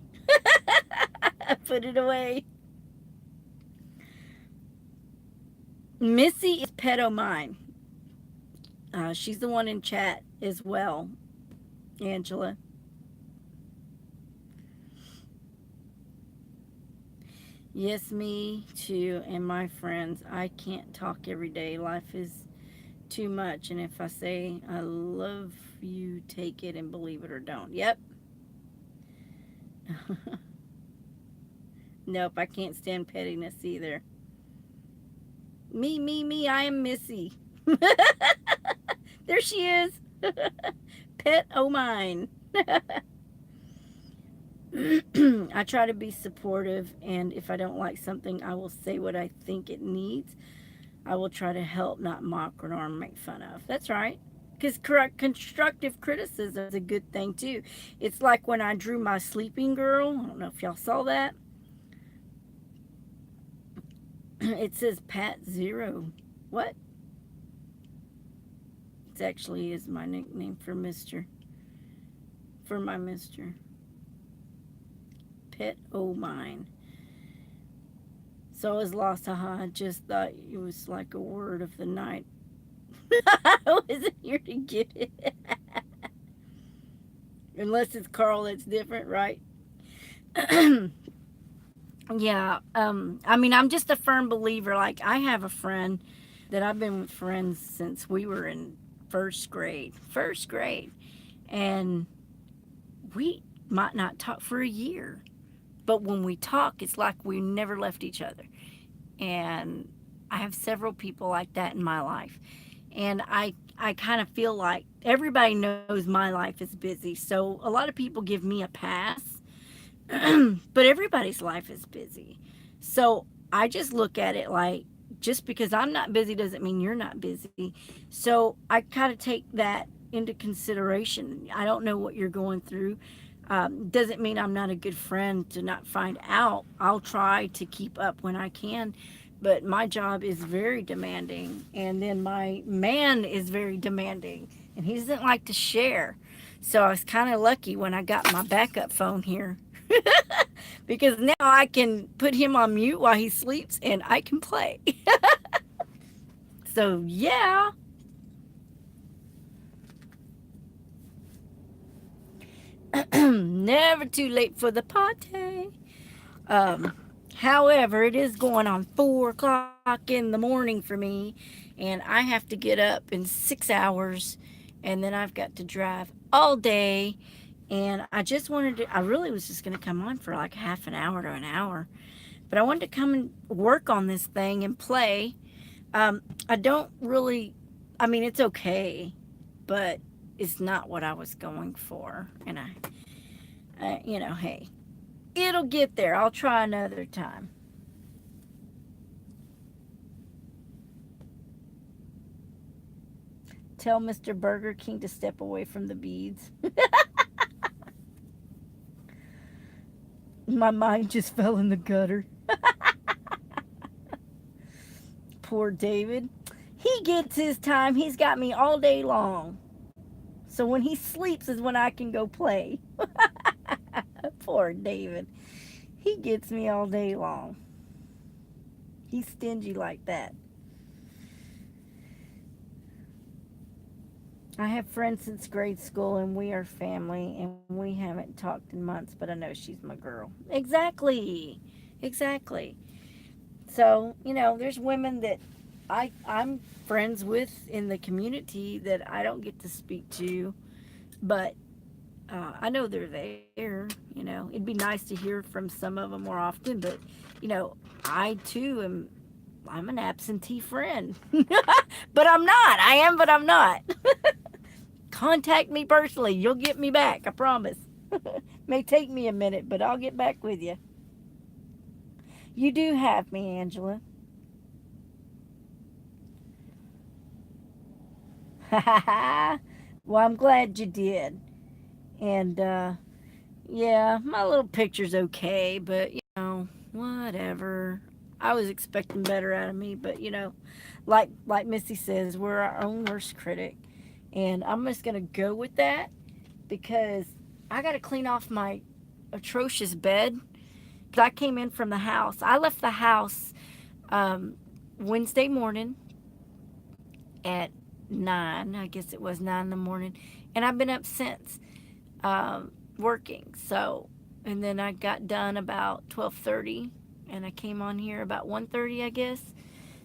I put it away. Missy is pedo mine. She's the one in chat as well, Angela. Yes, me too, and my friends. I can't talk every day. Life is too much, and if I say I love you, take it and believe it or don't. Yep. Nope, I can't stand pettiness either. Me, I am Missy. There she is. Pet o' mine. I try to be supportive, and if I don't like something, I will say what I think it needs. I will try to help, not mock or make fun of. That's right. Because constructive criticism is a good thing, too. It's like when I drew my sleeping girl. I don't know if y'all saw that. It says Pat Zero. What? It actually is my nickname for Mister. For my Mister. Pet O mine. So I was lost. Haha. I just thought it was like a word of the night. I wasn't here to get it. Unless it's Carl that's different, right? Yeah. I mean, I'm just a firm believer. Like, I have a friend that I've been with friends since we were in first grade. First grade. And we might not talk for a year. But when we talk, it's like we never left each other. And I have several people like that in my life. And I kind of feel like everybody knows my life is busy. So a lot of people give me a pass. But everybody's life is busy. So I just look at it like, just because I'm not busy doesn't mean you're not busy. So I kind of take that into consideration. I don't know what you're going through. Doesn't mean I'm not a good friend to not find out. I'll try to keep up when I can, but my job is very demanding. And then my man is very demanding, and he doesn't like to share. So I was kind of lucky when I got my backup phone here. Because now I can put him on mute while he sleeps and I can play. So, yeah. Never too late for the party. Um, However, it is going on 4 o'clock in the morning for me, and I have to get up in 6 hours, and then I've got to drive all day. And I just wanted to, I really was just going to come on for like half an hour to an hour, but I wanted to come and work on this thing and play. I don't really, I mean, it's okay, but it's not what I was going for. And hey, it'll get there. I'll try another time. Tell Mr. Burger King to step away from the beads. My mind just fell in the gutter. Poor David. He gets his time. He's got me all day long. So when he sleeps is when I can go play. Poor David. He gets me all day long. He's stingy like that. I have friends since grade school, and we are family, and we haven't talked in months, but I know she's my girl. Exactly. Exactly. So, there's women that I'm friends with in the community that I don't get to speak to, but I know they're there. It'd be nice to hear from some of them more often, but I too I'm an absentee friend. But I'm not. I am, but I'm not. Contact me personally. You'll get me back. I promise. May take me a minute, but I'll get back with you. You do have me, Angela. Well, I'm glad you did. And, yeah, my little picture's okay, but, whatever. I was expecting better out of me, but, like Missy says, we're our own worst critic. And I'm just going to go with that because I got to clean off my atrocious bed. Because I came in from the house. I left the house Wednesday morning at 9. I guess it was 9 in the morning. And I've been up since working. So, and then I got done about 12:30. And I came on here about 1:30, I guess.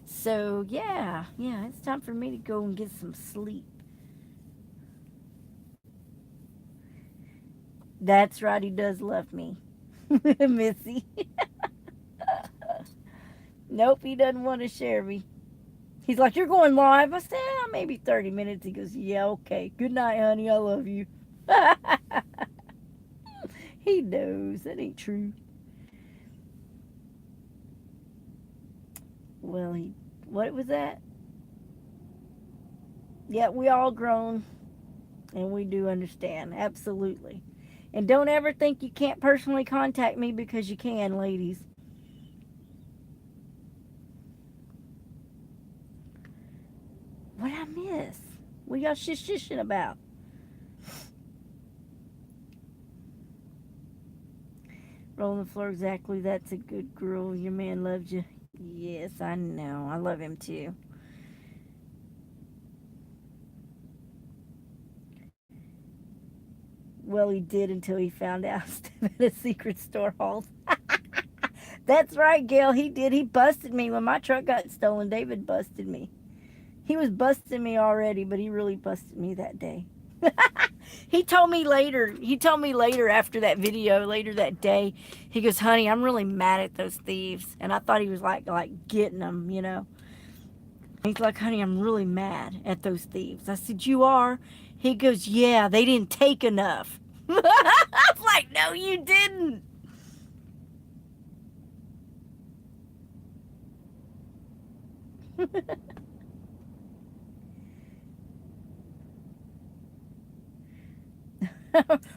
So, yeah, it's time for me to go and get some sleep. That's right, he does love me. Missy. Nope, he doesn't want to share me. He's like, you're going live? I said, maybe 30 minutes. He goes, yeah, okay. Good night, honey. I love you. He knows. That ain't true. Well, what was that? Yeah, we all grown, and we do understand. Absolutely. And don't ever think you can't personally contact me because you can, ladies. What I miss? What y'all shishing about? Rolling the floor exactly. That's a good girl. Your man loves you. Yes, I know. I love him too. Well, he did until he found out at a secret store haul. That's right, Gail. He did. He busted me when my truck got stolen. David busted me. He was busting me already, but he really busted me that day. He told me later. He told me later after that video, later that day. He goes, "Honey, I'm really mad at those thieves." And I thought he was like getting them, you know. He's like, "Honey, I'm really mad at those thieves." I said, "You are?" He goes, "Yeah, they didn't take enough." I was like, "No, you didn't."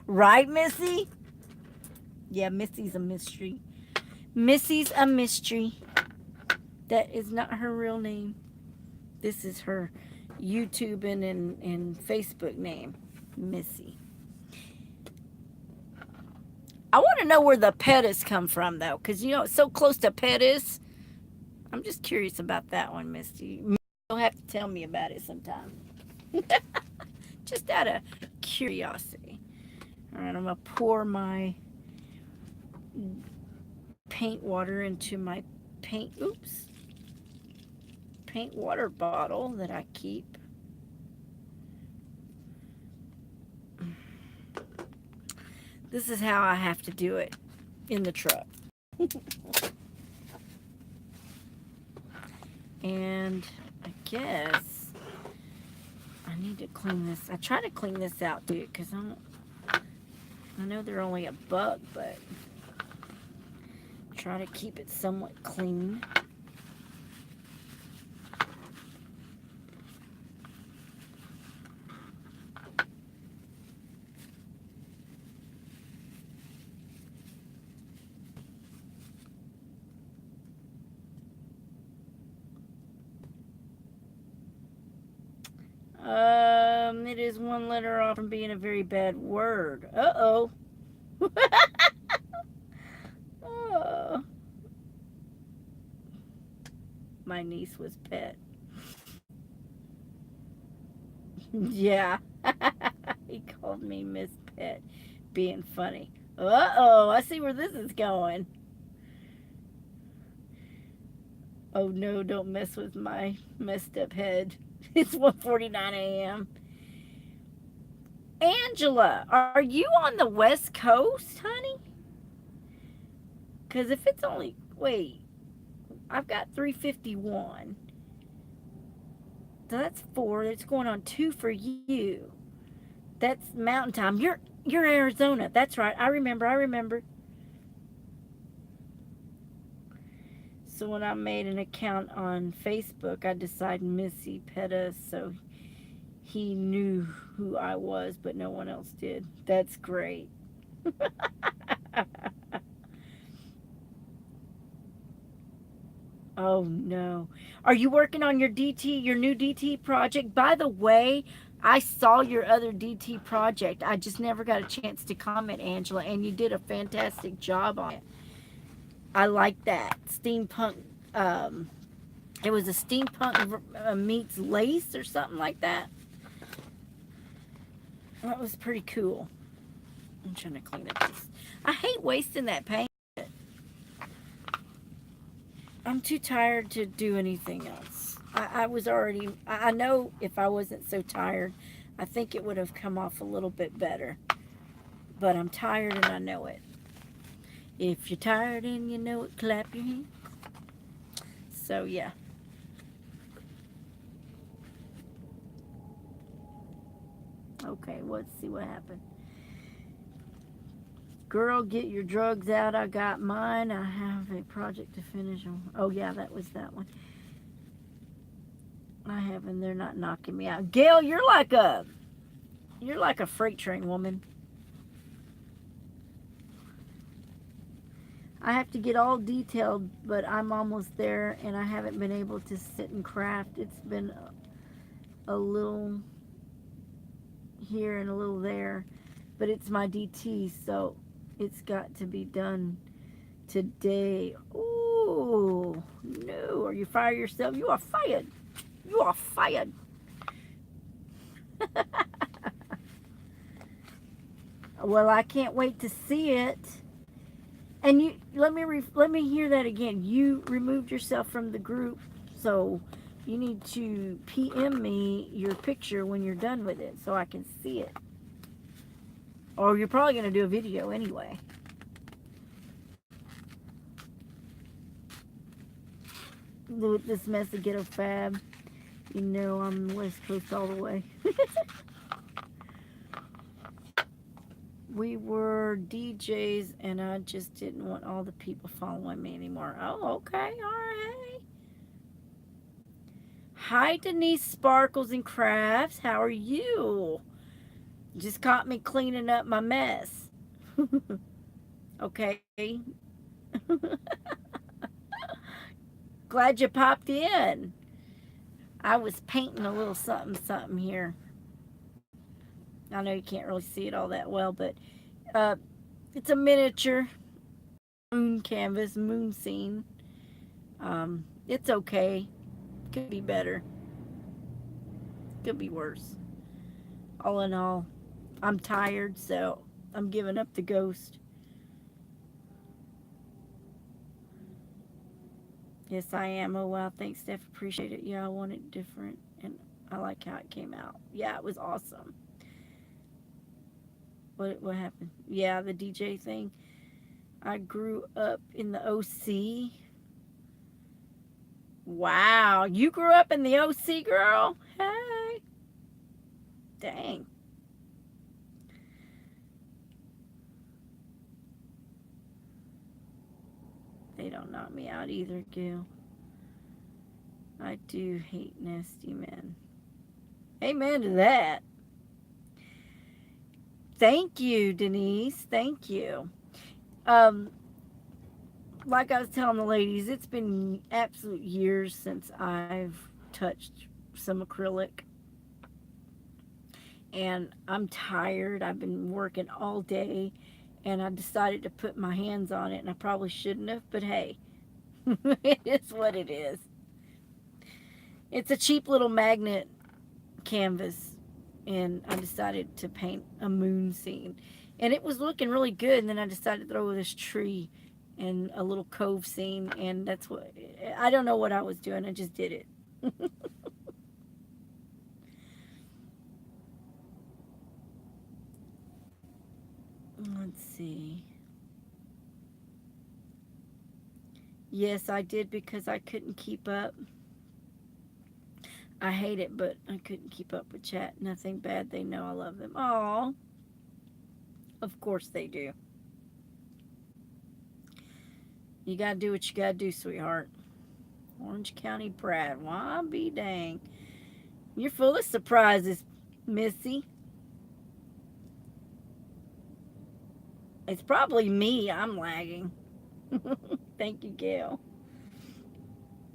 Right, Missy? Yeah, Missy's a mystery. Missy's a mystery. That is not her real name. This is her YouTube and Facebook name, Missy. I want to know where the Pettis come from, though, because, you know, it's so close to Pettis. I'm just curious about that one, Misty. You'll have to tell me about it sometime. Just out of curiosity. All right, I'm going to pour my paint water into my paint water bottle that I keep. This is how I have to do it in the truck. And I guess I need to clean this. I try to clean this out too, because I know they're only $1, but try to keep it somewhat clean. It is one letter off from being a very bad word. Uh-oh. Oh. My niece was pet. Yeah. He called me Miss Pet, being funny. Uh-oh, I see where this is going. Oh no, don't mess with my messed up head. It's 1:49 a.m. Angela, are you on the West Coast, honey? Because if it's only, wait, I've got 3:51. So that's 4. It's going on 2 for you. That's Mountain Time. You're Arizona. That's right. I remember. So when I made an account on Facebook, I decided Missy Pettis, so he knew who I was, but no one else did. That's great. Oh no. Are you working on your new DT project? By the way, I saw your other DT project. I just never got a chance to comment, Angela, and you did a fantastic job on it. I like that. Steampunk, it was a steampunk meets lace or something like that. That was pretty cool. I'm trying to clean up this. I hate wasting that paint. I'm too tired to do anything else. I was already, I know if I wasn't so tired, I think it would have come off a little bit better. But I'm tired and I know it. If you're tired and you know it, clap your hands. So, yeah. Okay, let's see what happened. Girl, get your drugs out. I got mine. I have a project to finish on. Oh, yeah, that was that one. I have, and they're not knocking me out. Gail, you're like a freight train woman. I have to get all detailed, but I'm almost there, and I haven't been able to sit and craft. It's been a little here and a little there, but it's my DT, so it's got to be done today. Oh, no. Are you fired yourself? You are fired. You are fired. Well, I can't wait to see it. And you let me hear that again. You removed yourself from the group, so you need to PM me your picture when you're done with it so I can see it. Or you're probably going to do a video anyway. With this mess of ghetto fab, you know I'm West Coast all the way. We were DJs, and I just didn't want all the people following me anymore. Oh, okay, all right. Hi, Denise Sparkles and Crafts. How are you? Just caught me cleaning up my mess. Okay. Glad you popped in. I was painting a little something something here. I know you can't really see it all that well, but it's a miniature moon canvas, moon scene. It's okay. Could be better. Could be worse. All in all, I'm tired, so I'm giving up the ghost. Yes, I am. Oh, wow. Thanks, Steph. Appreciate it. Yeah, I want it different, and I like how it came out. Yeah, it was awesome. What happened? Yeah, the DJ thing. I grew up in the OC. Wow, you grew up in the OC, girl? Hey. Dang. They don't knock me out either, Gil. I do hate nasty men. Amen to that. Thank you, Denise. Thank you. Um, like I was telling the ladies, it's been absolute years since I've touched some acrylic. And I'm tired. I've been working all day, and I decided to put my hands on it, and I probably shouldn't have, but hey, it is what it is. It's a cheap little magnet canvas, and I decided to paint a moon scene. And it was looking really good, and then I decided to throw this tree and a little cove scene, and that's what, I don't know what I was doing, I just did it. Let's see. Yes, I did because I couldn't keep up. I hate it, but I couldn't keep up with chat. Nothing bad. They know I love them. Oh, of course they do. You gotta do what you gotta do, sweetheart. Orange County Brad. Why be dang. You're full of surprises, Missy. It's probably me. I'm lagging. Thank you, Gail.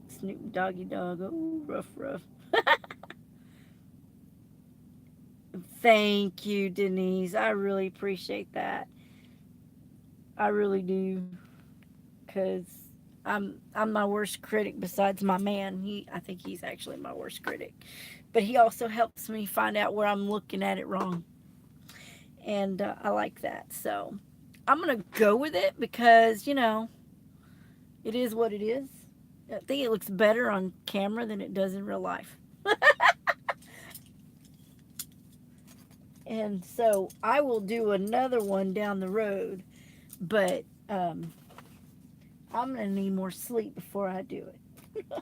Snoop Doggy Dog. Oh, rough, rough. Thank you, Denise. I really appreciate that. I really do. Cause I'm my worst critic besides my man. I think he's actually my worst critic. But he also helps me find out where I'm looking at it wrong. And I like that. So I'm going to go with it because, it is what it is. I think it looks better on camera than it does in real life. And so I will do another one down the road. But I'm going to need more sleep before I do it.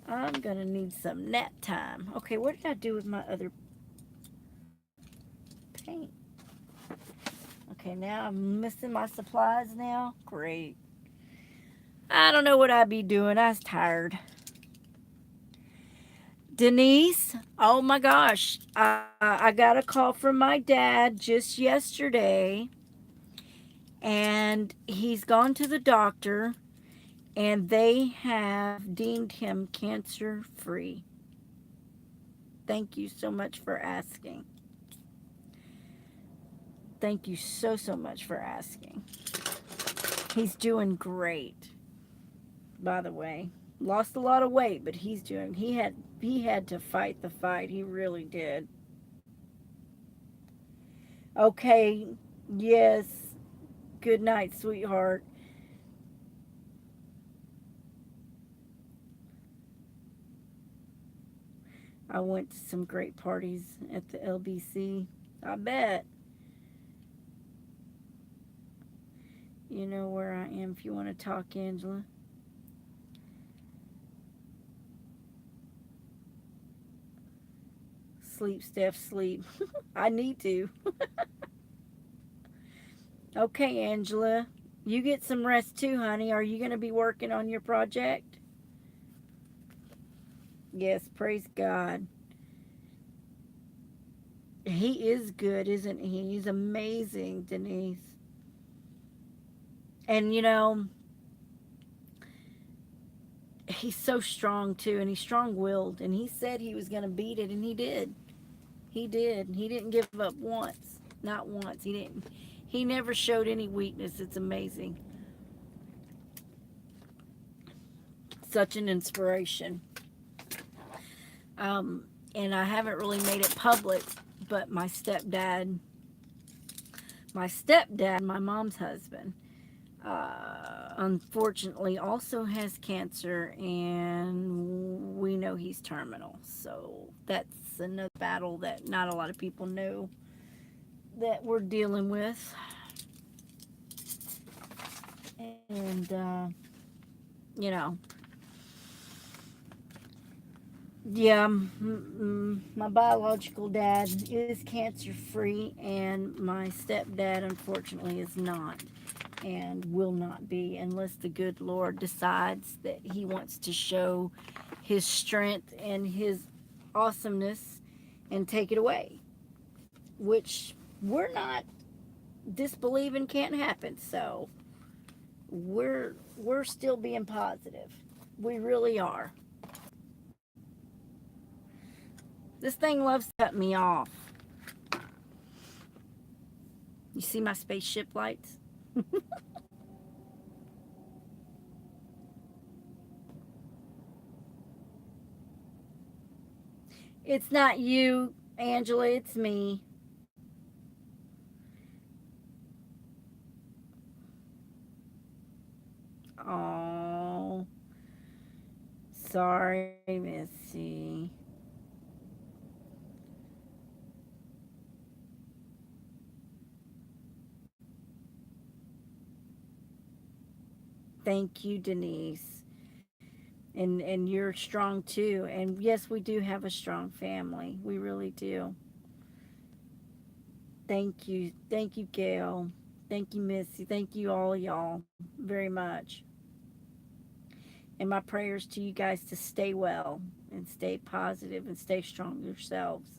I'm going to need some nap time. Okay, what did I do with my other paint? Okay, now I'm missing my supplies now. Great. I don't know what I'd be doing. I was tired. Denise, oh my gosh. I got a call from my dad just yesterday. And he's gone to the doctor. and they have deemed him cancer free. Thank you so much for asking. Thank you so much for asking. He's doing great, by the way. Lost a lot of weight, but he had to fight the fight. He really did. Okay. Yes. Good night, sweetheart. I went to some great parties at the LBC. I bet. You know where I am if you want to talk, Angela. Sleep, Steph, sleep. I need to. Okay, Angela. You get some rest too, honey. Are you going to be working on your project? Yes, praise God. He is good, isn't he? He's amazing, Denise. And he's so strong too, and he's strong-willed. And he said he was going to beat it, and he did. He did. He didn't give up once. Not once. He didn't. He never showed any weakness. It's amazing. Such an inspiration. And I haven't really made it public, but my stepdad, my mom's husband, unfortunately also has cancer, and we know he's terminal. So that's another battle that not a lot of people know that we're dealing with. And, you know, yeah, my biological dad is cancer free, and my stepdad, unfortunately, is not and will not be unless the good Lord decides that he wants to show his strength and his awesomeness and take it away, which we're not disbelieving can't happen. So we're still being positive. We really are. This thing loves to cut me off. You see my spaceship lights? It's not you, Angela, it's me. Oh, sorry, Missy. Thank you, Denise. And you're strong too. And yes, we do have a strong family. We really do. Thank you. Thank you, Gail. Thank you, Missy. Thank you, all of y'all, very much. And my prayers to you guys to stay well and stay positive and stay strong yourselves.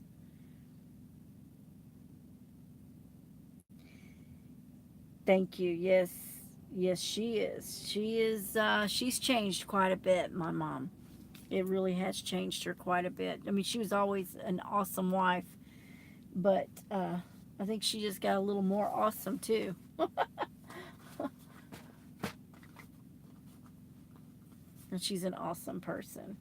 Thank you. Yes. Yes, she is. She's changed quite a bit, my mom. It really has changed her quite a bit. I mean, she was always an awesome wife, but I think she just got a little more awesome too. And she's an awesome person.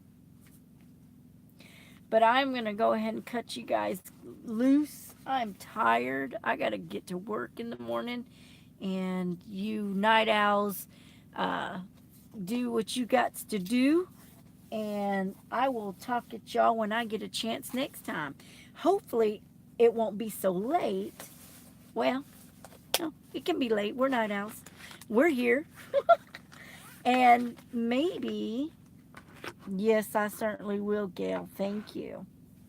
But I'm going to go ahead and cut you guys loose. I'm tired. I got to get to work in the morning. And you night owls, uh, do what you got to do. And I will talk at y'all when I get a chance next time. Hopefully, it won't be so late. Well, no, it can be late. We're night owls. We're here. And maybe, yes, I certainly will, Gail. Thank you.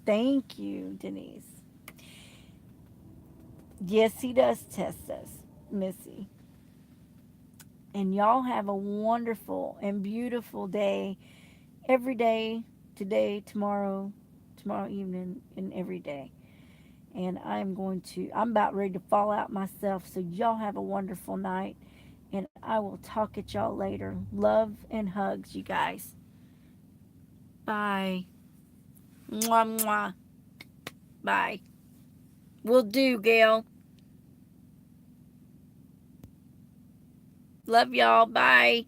Thank you, Denise. Yes, he does test us, Missy. And y'all have a wonderful and beautiful day every day, today, tomorrow, tomorrow evening, and every day. And I'm about ready to fall out myself. So y'all have a wonderful night. And I will talk at y'all later. Love and hugs, you guys. Bye. Mwah, mwah. Bye. Will do, Gail. Love y'all. Bye.